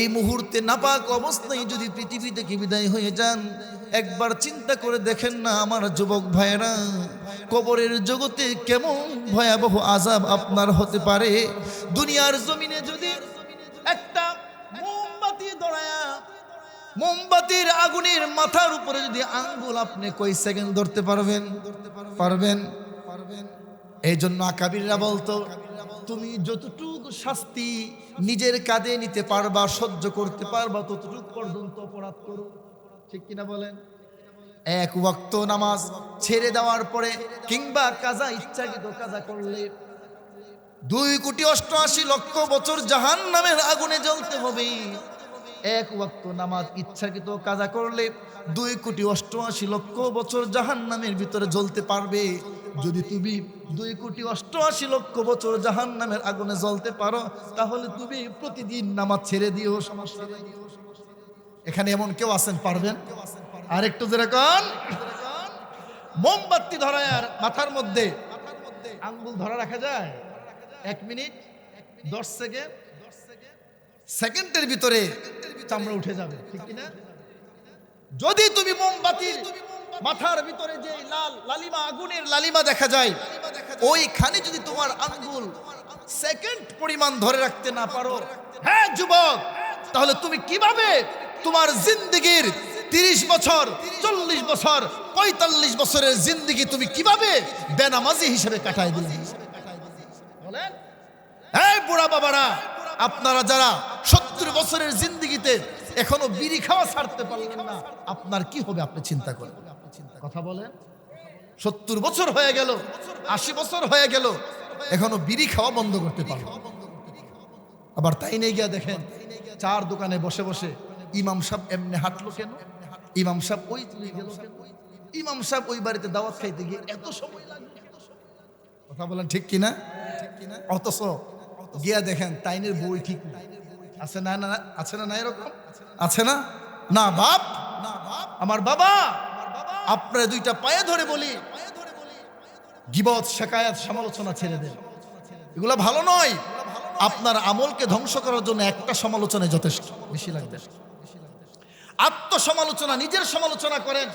এই মুহূর্তে নাপাক অবস্থায় যদি পৃথিবী থেকে বিদায় হয়ে যান, একবার চিন্তা করে দেখেন না আমার যুবক ভাইরা, কবরের জগতে কেমন ভয়াবহ আযাব আপনার হতে পারে। দুনিয়ার জমিনে যদি একটা মোমবাতি ধরায়া, মোমবাতির আগুনের মাথার উপরে যদি আঙ্গুল আপনি কয় সেকেন্ড ধরতে পারবেন? এই জন্য আকাবিররা বলতো, তুমি যতটুকু শাস্তি নিজের কাঁধে নিতে পারবা, সহ্য করতে পারবা, ততটুকু পর্যন্ত অপরাধ করো। ঠিক কিনা বলেন? এক ওয়াক্ত নামাজ ছেড়ে দেওয়ার পরে কিংবা কাজা, ইচ্ছাকৃত কাজা করলে 2,88,00,000 বছর জাহান্নামের আগুনে জ্বলতে হবে। এক ওয়াক্ত নামাজ ইচ্ছাকৃত কাজা করলে 2,88,00,000 বছর জাহান্নামের ভিতরে জ্বলতে পারবে। যদি তুমি 2,88,00,000 বছর জাহান্নামের আগুনে জ্বলতে পারো, তাহলে তুমি প্রতিদিন নামাজ ছেড়ে দিও, সমস্যা নেই। এখানে এমন কেউ আছেন পারবেন? আর একটু যেরকম মোমবাতি ধরায় আর মাথার মধ্যে আঙ্গুল ধরা রাখা যায় 1 মিনিট 10 সেকেন্ডের ভিতরে চামড়া উঠে যাবে, ঠিক কিনা? যদি তুমি মোমবাতির মাথার ভিতরে যে লাল লালিমা, আগুনের লালিমা দেখা যায়, ওইখানে যদি তোমার আঙ্গুল সেকেন্ড পরিমাণ ধরে রাখতে না পারো, হ্যাঁ যুবক, তাহলে তুমি কিভাবে তোমার জিন্দেগির 30 বছর, 40 বছর, 45 বছরের জিন্দেগি তুমি কিভাবে বেনামাজি হিসেবে কাটায় দিলে? বলেন, এই বুড়া বাবারা, আপনারা যারা 70 বছরের জিন্দেগিতে এখনো বিড়ি খাওয়া ছাড়তে পারলেন না, আপনার কি হবে আপনি চিন্তা করেন। কথা বলেন, 70 বছর হয়ে গেল, 80 বছর হয়ে গেল, এখনো বিড়ি খাওয়া বন্ধ করতে পারল। আবার তাই নিয়ে গিয়া দেখেন, চার দোকানে বসে বসে ইমাম সাহেব এমনি হাঁটলো কেন, ইমাম সাহেব ওই গেল কেন, ইমাম সাহেব ওই বাড়িতে দাওয়াত খাইতে গিয়ে এত সময় লাগবে। কথা বলেন ঠিক কিনা? অথচ গিয়া দেখেন তাইনের বই ঠিক নাই। আছে না? না আছে না? না এরকম আছে না? না বাপ, আমার বাবা, আপনার দুইটা পায়ে ধরে বলি, গীবত, শিকায়াত, সমালোচনা ছেড়ে দেন। এগুলা ভালো নয়। আপনার আমলকে ধ্বংস করার জন্য একটা সমালোচনা যথেষ্ট, বেশি লাগবে। আত্মসমালোচনা, নিজের সমালোচনা করেন।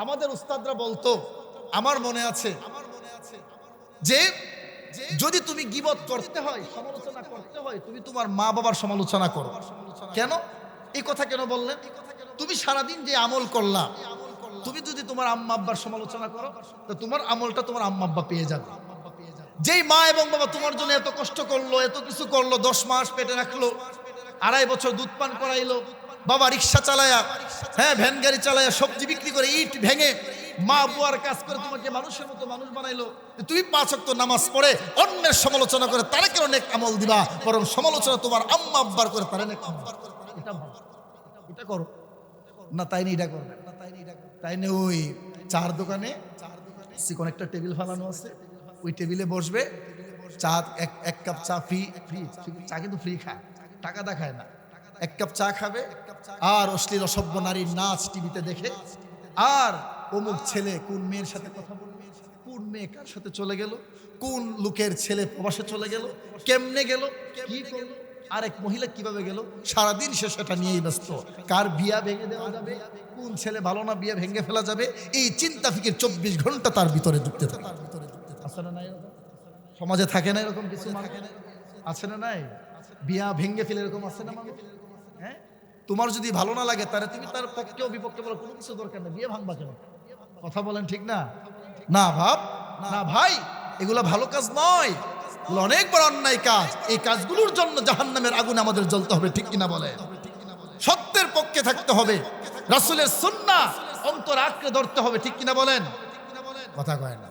আমাদের উস্তাদরা বলতো, আমার মনে আছে, যে যদি তুমি গীবত করতে হয়, সমালোচনা করতে হয়, তুমি তোমার মা বাবার সমালোচনা করো। কেন? এই কথা কেন বললেন? তুমি সারাদিন যে আমল করলা, তুমি যদি তোমার আম্মা আব্বার সমালোচনা করো, তো তোমার আমলটা তোমার আম্মা আব্বা পেয়ে যাবে। যেই মা এবং বাবা তোমার জন্য এত কষ্ট করলো, এত কিছু করলো, 10 মাস পেটে রাখলো, 2.5 বছর দুধ পান করাইলো, বাবা রিক্সা চালায়া, হ্যাঁ ভ্যান গাড়ি চালায়া, সবজি বিক্রি করে, ইট ভেঙে, মা বুয়ার কাজ করে তোমাকে মানুষের মতো মানুষ বানাইলো। তুমি 5 ওয়াক্ত নামাজ পড়ে অন্যের সমালোচনা করে তারা কেন নেক আমল দিবা? বরং সমালোচনা তোমার আম্মা আব্বার করে তারা নেক আমল। এটা ভালো, এটা করো না। তাই নিয়ে এটা করবে না, তাই নিয়ে ওই চার দোকানে চিকন একটা টেবিল ফালানো আছে, ওই টেবিলে বসবে, চা, এক কাপ চা ফ্রি। চা কিন্তু ফ্রি খায়, টাকা দেখায় না। 1 কাপ চা খাবে, আর অশ্লীল অসভ্য নারীর নাচ টিভিতে দেখে, আর অমুক ছেলে কোন মেয়ের সাথে কথা বলবে, কোন মেয়ে কার সাথে চলে গেল, কোন লোকের ছেলে প্রবাসে চলে গেল, কেমনে গেল, কি করলো, আরেক মহিলা কিভাবে গেল, সারাদিন সে সেটা নিয়েই ব্যস্ত। কার বিয়া ভেঙে দেওয়া যাবে, কোন ছেলে ভালো না, বিয়া ভেঙে ফেলা যাবে, এই চিন্তা ফিকির 24 ঘন্টা তার ভিতরে ঢুকতে থাকে। আছে না নাই? সমাজে থাকে না এরকম কিছু মানুষ? আছে না নাই? বিয়া ভেঙে ফেলে এরকম আছে না মানুষ? হ্যাঁ, তোমার যদি ভালো না লাগে তাহলে তুমি তার পক্ষেও বিপক্ষে বলো, কোনো কিছু দরকার নেই, বিয়ে ভাঙবা কেন? কথা বলেন ঠিক না? না ভাব না ভাই, এগুলো ভালো কাজ নয়, এগুলো অনেক বড় অন্যায় কাজ। এই কাজগুলোর জন্য জাহান্নামের আগুনে আমাদের জ্বলতে হবে, ঠিক কিনা বলে? সত্যের পক্ষে থাকতে হবে, রাসূলের সুন্নাহ অন্তর আঁকড়ে ধরতে হবে, ঠিক কিনা বলেন? কথা কয় না,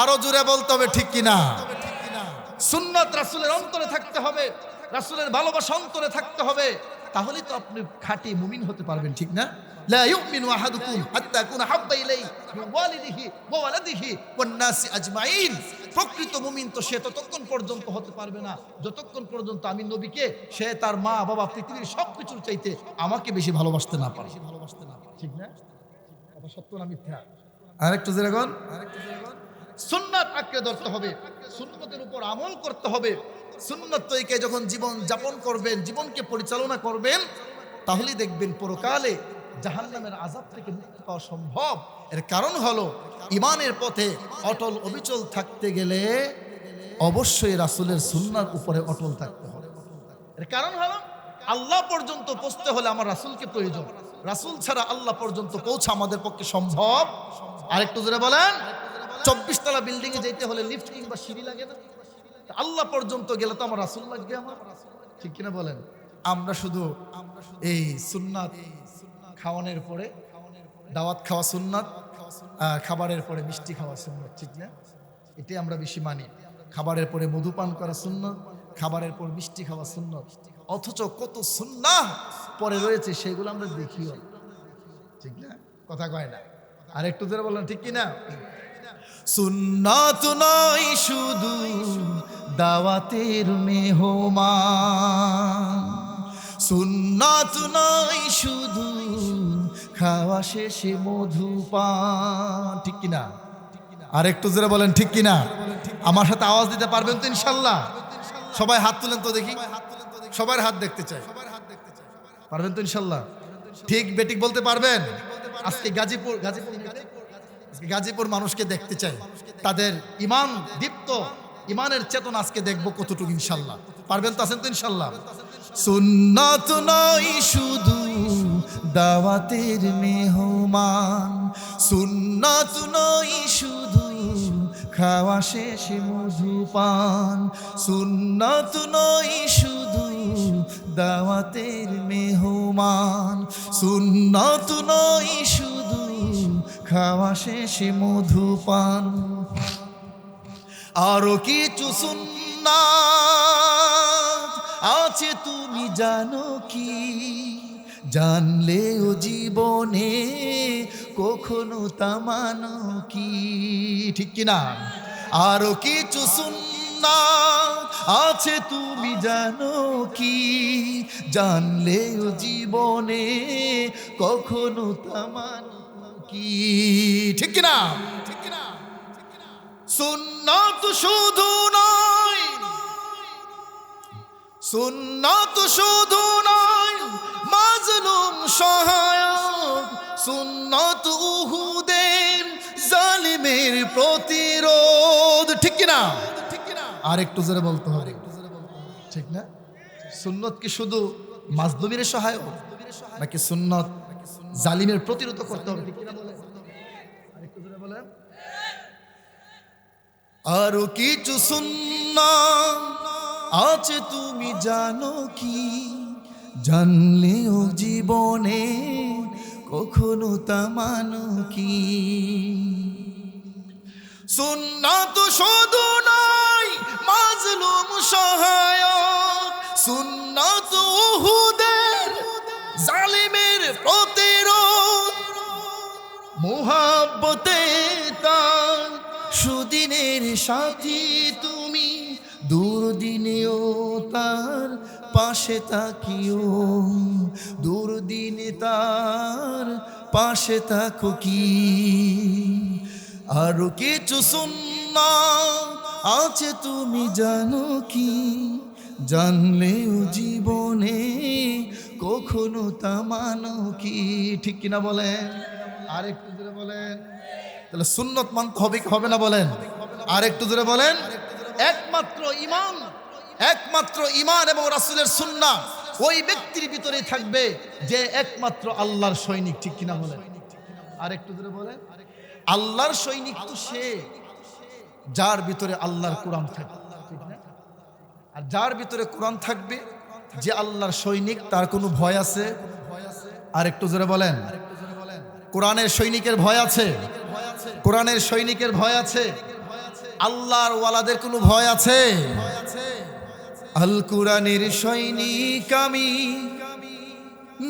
আরো জোরে বলতে হবে, ঠিক কিনা? সুন্নাত রাসূলের অন্তরে থাকতে হবে, রাসূলের ভালোবাসা অন্তরে থাকতে হবে, তাহলেই তো আপনি খাঁটি মুমিন হতে পারবেন, ঠিক না? লা ইউমিনু আহাদুকুম হাত্তা কুনা হাব্বা ইলাইহি মিন ওয়ালিদিহি ওয়া ওয়ালাদিহি ওয়ান নাসি আজমাইন। প্রকৃত মুমিন তো সে ততক্ষণ পর্যন্ত হতে পারবে না যতক্ষণ পর্যন্ত আমি নবীকে, সে তার মা বাবা, পৃথিবীর সবকিছুর চাইতে আমাকে বেশি ভালোবাসতে না পারে, ঠিক না? কথা সত্য না মিথ্যা? আরেকটু যেরকম সুন্নাত আঁকড়ে ধরতে হবে, সুন্নতের উপর আমল করতে হবে। সুন্নত তরিকায় যখন জীবন যাপন করবেন, জীবনকে পরিচালনা করবেন, তাহলেই দেখবেন পরকালে জাহান্নামের আযাব থেকে মুক্তি পাওয়া সম্ভব। এর কারণ হলো, ঈমানের পথে অটল অবিচল থাকতে গেলে অবশ্যই রাসূলের সুন্নাহর উপরে অটল থাকতে হবে। এর কারণ হলো, আল্লাহ পর্যন্ত পৌঁছতে হলে আমার রাসূলকে প্রয়োজন। রাসূল ছাড়া আল্লাহ পর্যন্ত পৌঁছা আমাদের পক্ষে সম্ভব। আরেকটু জোরে বলেন, 24 তলা বিল্ডিং এ যেতে হলে লিফট কিংবা সিঁড়ি লাগে না? আল্লাহ পর্যন্ত গেলে তো আমার রাসূল লাগবে আমার, ঠিক কিনা বলেন? আমরা শুধু এই সুন্নাত খাওয়ানোর পরে দাওয়াত খাওয়া সুন্নাত, খাবারের পরে মিষ্টি খাওয়া সুন্নাত, ঠিক না? এটাই আমরা বেশি মানি। খাবারের পরে মধুপান করা সুন্নাত, খাবারের পর মিষ্টি খাওয়া সুন্নাত, অথচ কত সুন্নাহ পরে রয়েছে সেগুলো আমরা দেখিও, ঠিক না? কথা কয় না? আর একটু ধরে বলেন, ঠিক কিনা? সুন্নাত নয় শুধু দাওয়াতের মেহমান, সুন্নাত নয় শুধু খাওয়া শেষে মধুপান, ঠিক কিনা? আর একটু জোরে বলেন, ঠিক কিনা? আমার সাথে আওয়াজ দিতে পারবেন তো ইনশাল্লাহ? সবাই হাত তুলেন তো দেখি, সবার হাত দেখতে চাই। পারবেন তো ইনশাল্লাহ? ঠিক বেঠিক বলতে পারবেন? আজকে গাজীপুর মানুষকে দেখতে চাই, তাদের ইমান দীপ্ত ইমানের চেতনা আজকে দেখবো কতটুকু ইনশাল্লাহ। পারবেন তো? আছেন তো ইনশাল্লাহ? সুন্নাত নয় শুধু দাওয়াতের মেহমান, সুন্নাত নয় শুধু খাওয়া শেষে মধুপান, সুন্নাত নয় শুধু দাওয়াতের মেহমান, সুন্নাত নয় শুধু খাওয়া শেষে মধুপান, আরো কিছু সুন্নাত আছে তুমি জানো কি? জানলেও জীবনে কখনো তা মানো কি? ঠিক কিনা? আরো কিছু সুন্নাত আছে তুমি জানো কি? জানলেও জীবনে কখনো তা মানো কি? ঠিক কিনা? ঠিক কিনা? সুন্নাত শুধু নয়, সুন্নাত শুধু নয় মাজলুম সহায়ক, সুন্নাত উহুদের জালিমের প্রতিরোধ, ঠিক কিনা? আর একটু জোরে বলতে হবে, ঠিক না? সুন্নত কি শুধু মাজলুমের সহায়ক, নাকি সুন্নত জালিমের প্রতিরোধ করতে হবে? ঠিক কিনা বলেন? আর একটু জোরে বলেন। আরো কিছু সুন্নাত আছে তুমি জানো কি? জানলেও জীবনে কখনো তা মানো কি? সুন্নাত শুধু নয় মাজলুম সহায়ক, সুন্নাত উহুদের জালিমের প্রতিরোধ, মুহাব্বতে তার সুদিনের সাথী তুমি, দুর্দিনেও তার পাশে থাকিও, দুর্দিনে তার পাশে থাকো কি? আরো কিছু সুন্নাত আছে তুমি জানো কি? জানলেও জীবনে কখনো তা মানো কি? ঠিক কিনা বলেন? আর একটু জোরে বলেন। তাহলে সুন্নত মানতে হবে কি হবে না বলেন? আর একটু জোরে বলেন। একমাত্র ঈমান এবং রাসূলের সুন্নাহ ওই ব্যক্তির ভিতরে থাকবে যে একমাত্র আল্লাহর সৈনিক, ঠিক কিনা বলেন? আর একটু জোরে বলেন। আল্লাহর সৈনিক তো সে যার ভিতরে আল্লাহর কোরআন থাকবে, ঠিক না? আর যার ভিতরে কোরআন থাকবে, যে আল্লাহর সৈনিক, তার কোনো ভয় আছে? আর একটু জোরে বলেন। কোরআনের সৈনিকের ভয় আছে? কোরআনের সৈনিকের ভয় আছে? আল্লাহর ওয়ালাদের কোনো ভয় আছে? আল কোরআনের সৈনিক আমি,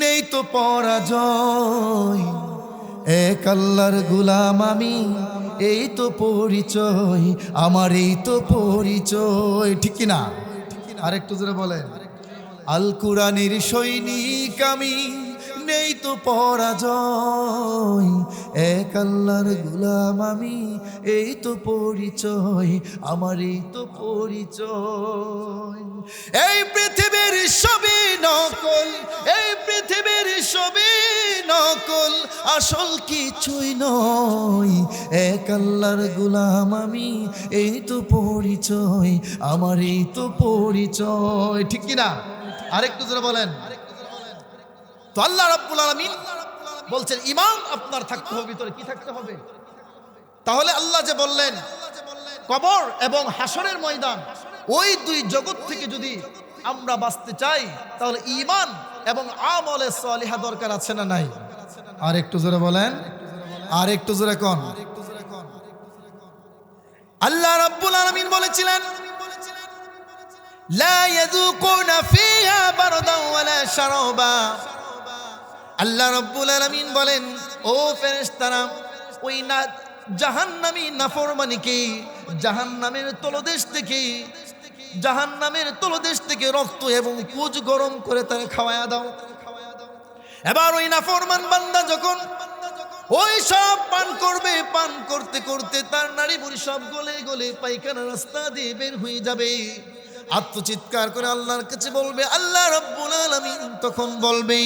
নেই তো পরাজয়, এক আল্লাহর গোলাম আমি, এই তো পরিচয় আমার, এই তো পরিচয়, ঠিক কিনা? আর একটু জোরে বলেন। আল কোরআনের সৈনিক আমি, নেই তো পরাজয়, এক আল্লাহর গোলাম আমি, এই তো পরিচয় আমার, এই তো পরিচয়। এই পৃথিবীর সবই নকল, এই পৃথিবীর সবই নকল, আসল কিছুই নয়, এক আল্লাহর গোলাম আমি, এই তো পরিচয় আমার, এই তো পরিচয়, ঠিক কিনা? আরেকটু জোরে বলেন। তো আল্লাহ রাব্বুল আলামিন বলছেন ঈমান আপনার থাকতে হবে, ভিতরে কি থাকতে হবে? তাহলে আল্লাহ যে বললেন কবর এবং হাসরের ময়দান, ওই দুই জগৎ থেকে যদি আমরা বাঁচতে চাই তাহলে ঈমান এবং আমলে সালিহা দরকার আছে না নাই? আর একটু জোরে বলেন, আর একটু জোরে কোন। আল্লাহ রাব্বুল আলামিন বলেছিলেন লা ইয়াযুকুনা ফিহা বারদান ওয়ালা শারাবা। আল্লাহ রাব্বুল আলামিন বলেন, ও ফেরেশতারা, ওই না জাহান্নামী নাফরমানিকে জাহান্নামের তলদেশ থেকে রক্ত এবং পুজ গরম করে তাকে খাওয়ায়া দাও। এবার ওই নাফরমান বান্দা যখন ওই সব পান করবে, পান করতে করতে তার নাড়ি বুড়ি সব গলে গলে পায়খানা রাস্তা দিয়ে বের হয়ে যাবে। আত্মচিৎকার করে আল্লাহর কাছে বলবে, আল্লাহ রাব্বুল আলামিন তখন বলবে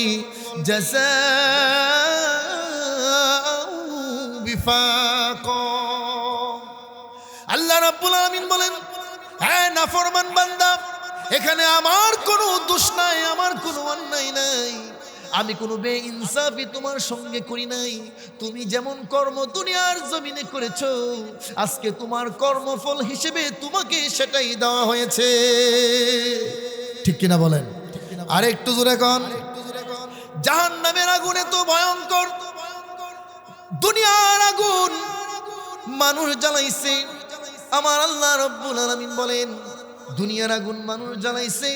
জাযাউ বিফাকা। আল্লাহ রাব্বুল আলামিন বলেন, হ্যাঁ নাফরমান বান্দা, এখানে আমার কোনো দোষ নাই, আমার কোনো অন্যায় নাই, আমি কোনো বেইনসাফি তোমার সঙ্গে করি নাই। তুমি যেমন কর্ম দুনিয়ার জমিনে করেছো, আজকে তোমার কর্মফল হিসেবে তোমাকে সেটাই দেওয়া হয়েছে। ঠিক কিনা বলেন? আর একটু জোরে কোন। জাহান্নামের আগুন এত ভয়ঙ্কর, দুনিয়ার আগুন মানুষ জ্বালাইছে। আমার আল্লাহ রাব্বুল আলামিন বলেন, দুনিয়ার আগুন মানুষ জ্বালাইছে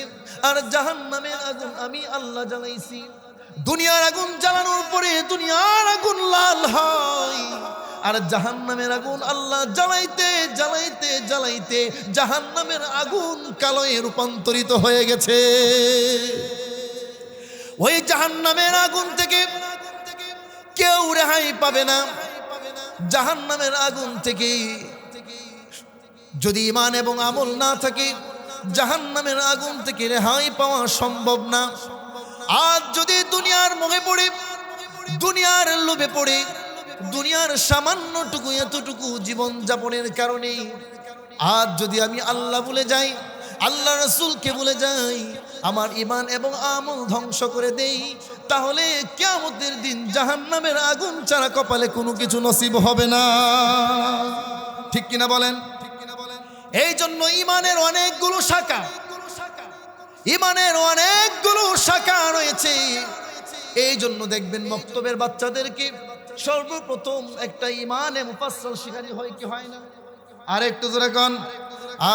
আর জাহান্নামের আগুন আমি আল্লাহ জ্বালাইছি। দুনিয়ার আগুন জ্বালানোর পরে দুনিয়ার আগুন লাল হয়, আর জাহান্নামের আগুন আল্লাহ জ্বালাইতে জ্বালাইতে জ্বালাইতে জাহান্নামের আগুন কালোয় রূপান্তরিত হয়ে গেছে। ওই জাহান্নামের আগুন থেকে কেউ রেহাই পাবে না। জাহান্নামের আগুন থেকে যদি ঈমান এবং আমল না থাকে, জাহান্নামের আগুন থেকে রেহাই পাওয়া সম্ভব না। আজ যদি দুনিয়ার মোহে পড়ে, দুনিয়ার লোভে পড়ে, দুনিয়ার সামান্যটুকু এতটুকু জীবন যাপনের কারণে আজ যদি আমি আল্লাহ ভুলে যাই, আল্লাহ রাসূলকে ভুলে যাই, আমার ঈমান এবং আমল ধ্বংস করে দেই, তাহলে কিয়ামতের দিন জাহান্নামের আগুন ছাড়া কপালে কোনো কিছু নসিব হবে না। ঠিক কিনা বলেন? এই জন্য ঈমানের অনেকগুলো শাখা, ঈমানের অনেকগুলো শাখা রয়েছে। এই জন্য দেখবেন মক্তবের বাচ্চাদেরকে সর্বপ্রথম একটা ঈমানে মুফাসসাল শেখানো হয় কি হয় না? আর একটু জোরে কোন।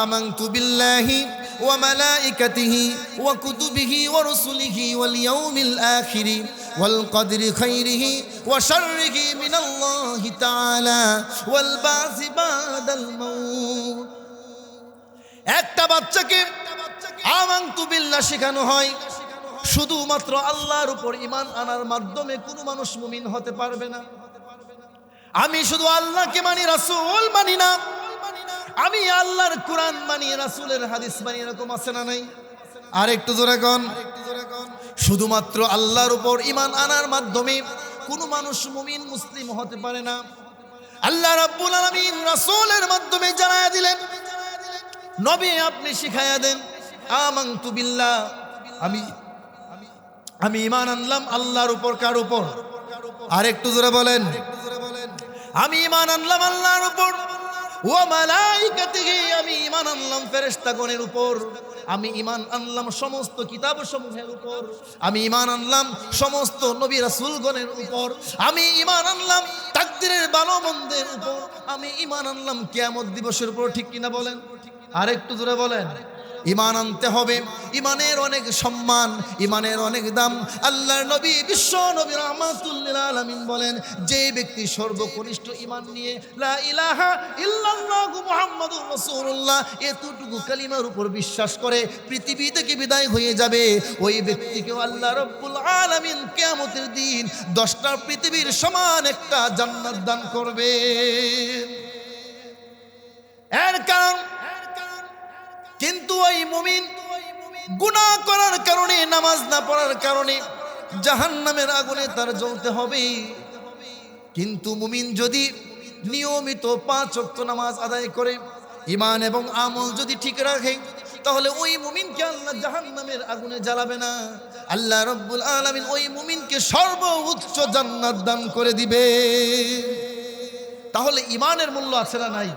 আমানতু বিল্লাহি ওয়া মালাইকাতিহি ওয়া কুতুবিহি ওয়া রুসুলিহি ওয়াল ইয়াউমিল আখিরি ওয়াল কদরি খাইরিহি ওয়া শাররিহি মিনাল্লাহি তাআলা ওয়াল বাসি বাদাল মাউত। একটা বাচ্চাকে আমানতু বিল্লাহ শেখানো হয়, শুধুমাত্র আল্লাহর উপর ঈমান আনার মাধ্যমে কোনো মানুষ মুমিন হতে পারবে না। আমি শুধু আল্লাহকে মানি, রাসূল মানি না, আমি আল্লাহর কোরআন মানি, রাসূলের হাদিস মানি, এরকম আছে না নাই? আর একটু জোরে কোন। শুধুমাত্র আল্লাহর উপর ঈমান আনার মাধ্যমে কোনো মানুষ মুমিন মুসলিম হতে পারে না। আল্লাহ রাব্বুল আলামিন রাসূলের মাধ্যমে জানায়া দিলেন, নবী আপনি শিখায়া দেন, আমানতু বিল্লাহ, আমি ঈমান আনলাম আল্লাহর উপর। কার উপর? আর একটু জোরে বলেন। আমি ঈমান আনলাম আল্লাহর উপর। ওয়া মালাইকাতিহি, আমি ঈমান আনলাম ফেরেশতাগণের উপর। আমি ঈমান আনলাম সমস্ত কিতাব সমূহের উপর। আমি ঈমান আনলাম সমস্ত নবী রাসূলগণের উপর। আমি ঈমান আনলাম তাকদীরের ভালো মন্দের উপর। আমি ঈমান আনলাম কিয়ামত দিবসের উপর। ঠিক কিনা বলেন? আর একটু জোরে বলেন। ঈমান আনতে হবে। ঈমানের অনেক সম্মান, ঈমানের অনেক দাম। আল্লাহর নবী, বিশ্ব নবী রাহমাতুল লিল আলামিন বলেন, যে ব্যক্তি সর্বকনিষ্ঠ ঈমান নিয়ে লা ইলাহা ইল্লাল্লাহু মুহাম্মাদুর রাসূলুল্লাহ এতটুকু কালিমার উপর বিশ্বাস করে পৃথিবী থেকে বিদায় হয়ে যাবে, ওই ব্যক্তিকে আল্লাহ রাব্বুল আলামিন কিয়ামতের দিন 10টা পৃথিবীর সমান একটা জান্নাত দান করবে। এর কারণ কিন্তু ওই মুমিন গুনাহ করার কারণে, নামাজ না পড়ার কারণে জাহান্নামের আগুনে তার জ্বলতে হবে। কিন্তু মুমিন যদি নিয়মিত 5 ওয়াক্ত নামাজ আদায় করে, ঈমান এবং আমল যদি ঠিক রাখে, তাহলে ওই মুমিনকে আল্লাহ জাহান্নামের আগুনে জ্বালাবে না। আল্লাহ রাব্বুল আলামিন ওই মুমিনকে সর্বোচ্চ জান্নাত দান করে দিবে। তাহলে তাহলে ইমানের মূল্য আছে না নাই?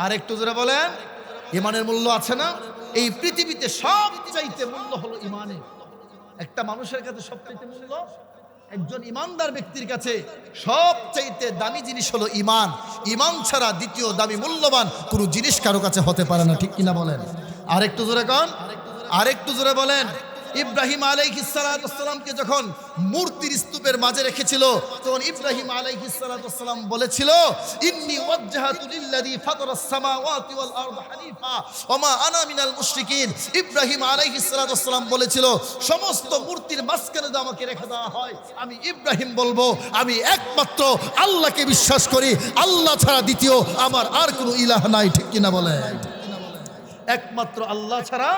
আর একটু জোরে বলেন, ইমানের মূল্য আছে না? এই পৃথিবীতে সবচাইতে মূল্য হলো ইমানের। একটা মানুষের কাছে সবচাইতে মূল্য, একজন ইমানদার ব্যক্তির কাছে সবচাইতে দামি জিনিস হলো ইমান। ইমান ছাড়া দ্বিতীয় দামি মূল্যবান কোনো জিনিস কারো কাছে হতে পারে না, ঠিক কিনা বলেন? আর একটু জোরে কন, আর একটু জোরে বলেন। ইব্রাহিম আলাইহিস সালাতু ওয়াস সালামকে যখন মূর্তির স্তূপের মাঝে রেখেছিল, তখন ইব্রাহিম আলাইহিস সালাতু ওয়াস সালাম বলেছিল, ইন্নী ওয়াজ্জাহাতু লিল্লাযী ফাতারাস সামাওয়াতি ওয়াল আরদা হানিফা ওয়া মা আনা মিনাল মুশরিকিন। ইব্রাহিম আলাইহিস সালাতু ওয়াস সালাম বলেছিল, সমস্ত মূর্তির মাঝখানে যদি আমাকে রেখে দেওয়া হয়, আমি ইব্রাহিম বলবো আমি একমাত্র আল্লাহকে বিশ্বাস করি, আল্লাহ ছাড়া দ্বিতীয় আমার আর কোনো ইলাহ নাই, ঠিক কিনা বলেন? একমাত্র আল্লাহ ছাড়া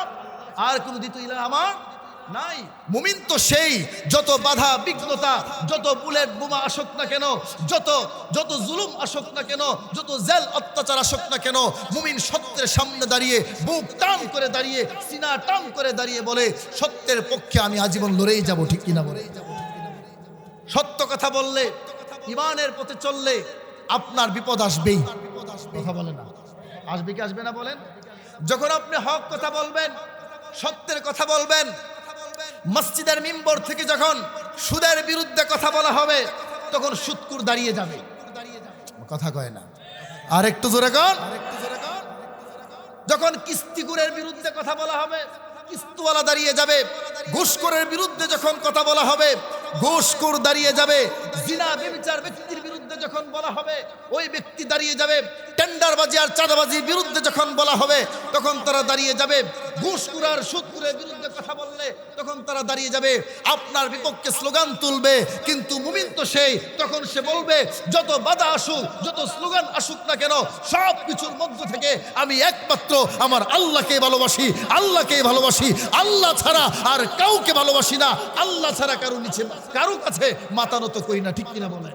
আর কোনো দ্বিতীয় ইলাহ আমার নাই। মুমিন তো সেই, যত বাধা বিঘ্নতা, যত বুলেট বোমা আসুক না কেন, যত জুলুম আসুক না কেন, যত জেল অত্যাচার আসুক না কেন, মুমিন সত্যের সামনে দাঁড়িয়ে বুক টান করে দাঁড়িয়ে সিনা টান করে দাঁড়িয়ে বলে, সত্যের পক্ষে আমি আজীবন লড়েই যাব, ঠিক কিনা বলে? সত্য কথা বললে, ইমানের পথে চললে আপনার বিপদ আসবেই। কথা বলে না, আসবে কি আসবে না বলেন? যখন আপনি হক কথা বলবেন, সত্যের কথা বলবেন, মসজিদের মিম্বর থেকে যখন সুদের বিরুদ্ধে কথা বলা হবে, তখন সুদকুর দাঁড়িয়ে যাবে। কথা কয় না, আর একটু জোরে কর। যখন কিস্তিকুরের বিরুদ্ধে কথা বলা হবে, কিস্তুওয়ালা দাঁড়িয়ে যাবে। ঘুষখোরের বিরুদ্ধে যখন কথা বলা হবে, ঘুষখোর দাঁড়িয়ে যাবে। জিনা ব্যভিচার ব্যক্তির বিরুদ্ধে যখন বলা হবে, ওই ব্যক্তি দাঁড়িয়ে যাবে। টেন্ডারবাজি আর চাঁদাবাজির বিরুদ্ধে যখন বলা হবে, তখন তারা দাঁড়িয়ে যাবে। ঘুষখোর আর সুদখোরের বিরুদ্ধে কথা বললে তখন তারা দাঁড়িয়ে যাবে, আপনার বিপক্ষে স্লোগান তুলবে। কিন্তু মুমিন তো সেই, তখন সে বলবে, যত বাধা আসুক, যত স্লোগান আসুক না কেন, সব কিছুর মধ্য থেকে আমি একমাত্র আমার আল্লাহকে ভালোবাসি, আল্লাহকেই ভালোবাসি, আল্লাহ ছাড়া আর কাউকে ভালোবাসি না, আল্লাহ ছাড়া কারো নিচে কারো কাছে মাথা নত করি না, ঠিক কিনা বলে?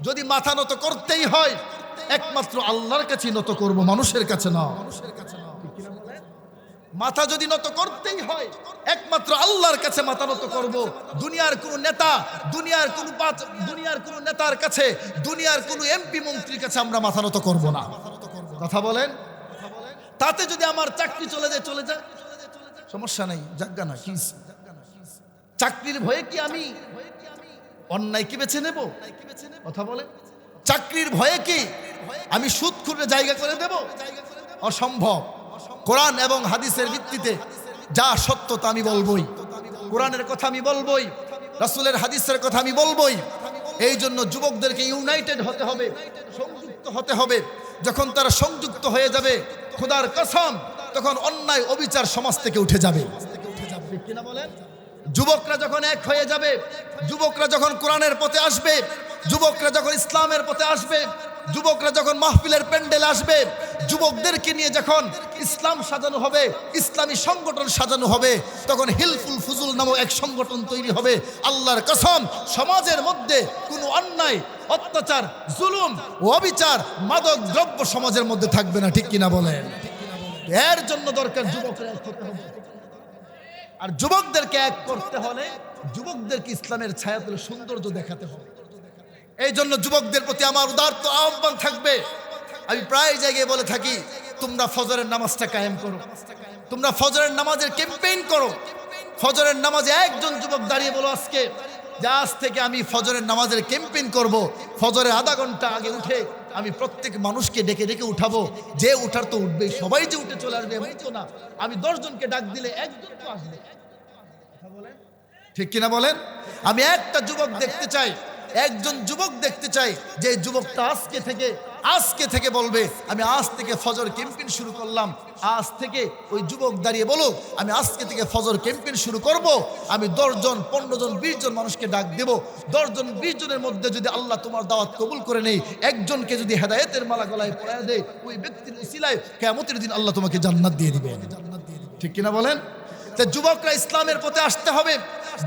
যদি মাথা নত করতেই হয়, একমাত্র আল্লাহর কাছে নত করব, মানুষের কাছে না। মাথা যদি নত করতেই হয়, একমাত্র আল্লাহর কাছে মাথা নত করব। দুনিয়ার কোন নেতা, দুনিয়ার কোন নেতার কাছে, দুনিয়ার কোন এমপি মন্ত্রীর কাছে আমরা মাথা নত করব না। কথা বলেন? তাতে যদি আমার চাকরি চলে যায় সমস্যা নাই, জায়গা না কি, চাকরির ভয়ে কি আমি অন্যায় কি বেছে নেব? কথা বলে, চাকরির ভয়ে কি আমি সুদ খুঁড়ে জায়গা করে দেব? অসম্ভব। কোরআন এবং হাদিসের ভিত্তিতে যা সত্য তা আমি বলবই, কোরআনের কথা আমি বলবই, রাসূলের হাদিসের কথা আমি বলবই। এই জন্য যুবকদেরকে ইউনাইটেড হতে হবে, সংযুক্ত হতে হবে। যখন তারা সংযুক্ত হয়ে যাবে, খোদার কসম, তখন অন্যায় অবিচার সমাজ থেকে উঠে যাবে। কিনা বলেন? যুবকরা যখন এক হয়ে যাবে, যুবকরা যখন কোরআনের পথে আসবে, যুবকরা যখন ইসলামের পথে আসবে, যুবকরা যখন মাহফিলের প্যান্ডেলে আসবে, যুবকদেরকে নিয়ে যখন ইসলাম সাজানো হবে, ইসলামী সংগঠন সাজানো হবে, তখন হিলফুল ফুজুল নামক এক সংগঠন তৈরি হবে। আল্লাহর কসম, সমাজের মধ্যে কোনো অন্যায়, অত্যাচার, জুলুম ও অবিচার, মাদক দ্রব্য সমাজের মধ্যে থাকবে না, ঠিক কিনা বলেন? এর জন্য দরকার যুবকরা এক হতে হবে। আর যুবকদেরকে এক করতে হলে যুবকদেরকে ইসলামের ছায়াতলে সৌন্দর্য দেখাতে হবে। এই জন্য যুবকদের প্রতি আমার উদারত আহ্বান থাকবে। আমি প্রায় জায়গায় বলে থাকি, তোমরা ফজরের নামাজটা কায়েম করো, তোমরা ফজরের নামাজের ক্যাম্পেইন করো। ফজরের নামাজে একজন যুবক দাঁড়িয়ে বলো আজকে যে আজ থেকে আমি ফজরের নামাজের ক্যাম্পেইন করব। ফজরের আধা ঘন্টা আগে উঠে আমি প্রত্যেক মানুষকে ডেকে ডেকে উঠাবো। যে উঠার তো উঠবেই, সবাই যে উঠে চলে আসবে এমন তো না। আমি 10 জনকে ডাক দিলে একজন তো আসবে, ঠিক কিনা বলেন? আমি একটা যুবক দেখতে চাই, একজন যুবক দেখতে চাই, যে যুবকটা আজকে থেকে বলবে আমি আজ থেকে ফজর ক্যাম্পেইন শুরু করলাম। আজ থেকে ওই যুবক দাঁড়িয়ে বলুক আমি আজকে থেকে ফজর ক্যাম্পেইন শুরু করব। আমি 10 জন, 15 জন, 20 জন মানুষকে ডাক দেব। 10 জন 20 জনের মধ্যে যদি আল্লাহ তোমার দাওয়াত কবুল করে নেই, একজনকে যদি হেদায়েতের মালা গলায় পরায় দেয়, ওই ব্যক্তির উসিলায় কিয়ামতের দিন আল্লাহ তোমাকে জান্নাত দিয়ে দিবেন, ঠিক কিনা বলেন? যুবকরা ইসলামের পথে আসতে হবে,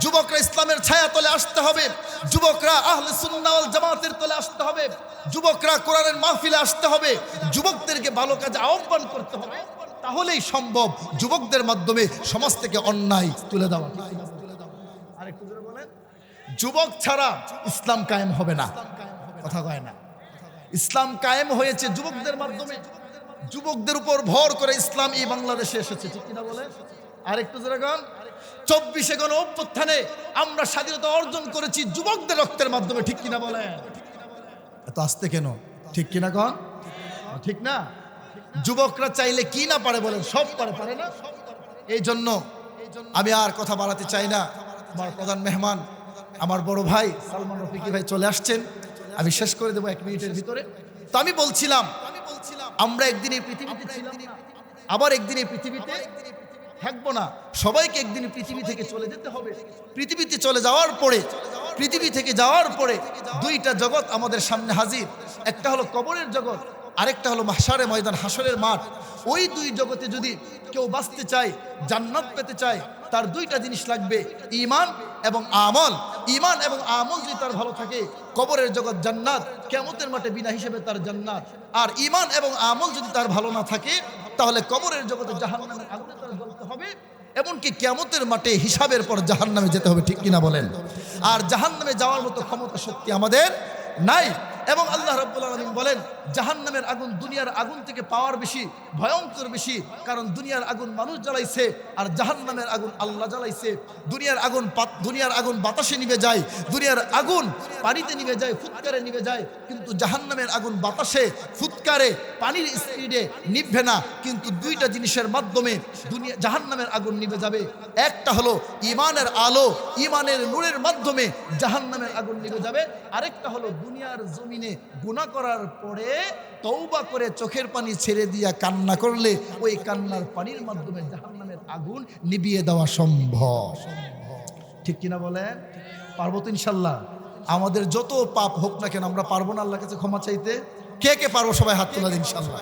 যুবকরা ইসলামের ছায়া তলে আসতে হবে, যুবকরা আহলে সুন্নাহ ওয়াল জামাতের তলে আসতে হবে, যুবকরা কোরআনের মাহফিলে আসতে হবে, যুবকদেরকে ভালো কাজে আহ্বান করতে হবে। তাহলেই সম্ভব যুবকদের মাধ্যমে সমাজ থেকে অন্যায় তুলে দেওয়া। আরেকটু জোরে বলেন, যুবক ছাড়া ইসলাম কায়েম হবে না। কথা কয় না। ইসলাম কায়েম হয়েছে যুবকদের মাধ্যমে, যুবকদের উপর ভর করে ইসলাম এই বাংলাদেশে এসেছে, ঠিক কিনা বলে? আরেকটু যেরকম 24 গণ অভ্যুত্থানে আমরা স্বাধীনতা অর্জন করেছি যুবকদের রক্তের মাধ্যমে, ঠিক কিনা বলে? এত আস্তে কেন? ঠিক কিনা কন? ঠিক না? যুবকরা চাইলে কি না পারে বলেন? সব পারে, পারে না? এই জন্য আমি আর কথা বাড়াতে চাই না। আমার প্রধান মেহমান আমার বড় ভাই সালমান রফিকি ভাই চলে আসছেন, আমি শেষ করে দেবো 1 মিনিটের ভিতরে। তো আমি বলছিলাম আমরা একদিন এই পৃথিবীতে ছিলাম না, আবার একদিন এই পৃথিবীতে থাকবো না। সবাইকে একদিন পৃথিবী থেকে চলে যেতে হবে। পৃথিবীতে চলে যাওয়ার পরে, পৃথিবী থেকে যাওয়ার পরে দুইটা জগৎ আমাদের সামনে হাজির। একটা হলো কবরের জগৎ, আরেকটা হলো মাহশারে ময়দান, হাসরের মাঠ। ওই দুই জগতে যদি কেউ বাঁচতে চায়, জান্নাত পেতে চায়, তার দুইটা জিনিস লাগবে, ঈমান এবং আমল। ঈমান এবং আমল যদি তার ভালো থাকে, কবরের জগৎ জান্নাত, কিয়ামতের মাঠে বিনা হিসেবে তার জান্নাত। আর ঈমান এবং আমল যদি তার ভালো না থাকে, তাহলে কবরের জগতে জাহান্নামের আগুনে তার জ্বলতে হবে, এমনকি কিয়ামতের মাঠে হিসাবের পর জাহান্নামে যেতে হবে, ঠিক কিনা বলেন? আর জাহান্নামে যাওয়ার মতো ক্ষমতা শক্তি আমাদের নাই। এবং আল্লাহ রাব্বুল আলামিন বলেন জাহান্নামের আগুন দুনিয়ার আগুন থেকে পাওয়ার বেশি, ভয়ঙ্কর বেশি। কারণ দুনিয়ার আগুন মানুষ জ্বালাইছে, আর জাহান্নামের আগুন আল্লাহ জ্বালাইছে। দুনিয়ার আগুন বাতাসে নিভে যায়, দুনিয়ার আগুন পানিতে নিভে যায়, ফুৎকারে নিভে যায়। কিন্তু জাহান্নামের আগুন বাতাসে, ফুৎকারে, পানির স্পিডে নিভবে না। কিন্তু দুইটা জিনিসের মাধ্যমে জাহান্নামের আগুন নিভে যাবে। একটা হলো ঈমানের আলো, ঈমানের নূরের মাধ্যমে জাহান্নামের আগুন নিভে যাবে। আরেকটা হলো দুনিয়ার জমিনে গুনাহ করার পরে তওবা করে চোখের পানি ছেড়ে দিয়া কান্না করলে ওই কান্নার পানির মাধ্যমে জাহান্নামের আগুন নিভিয়ে দেওয়া সম্ভব, ঠিক কিনা বলেন? পারবো তো ইনশাল্লাহ? আমাদের যত পাপ হোক না কেন আমরা পারবো না আল্লাহর কাছে ক্ষমা চাইতে? কে কে পারবো? সবাই হাত তোলা দিন ইনশাল্লাহ।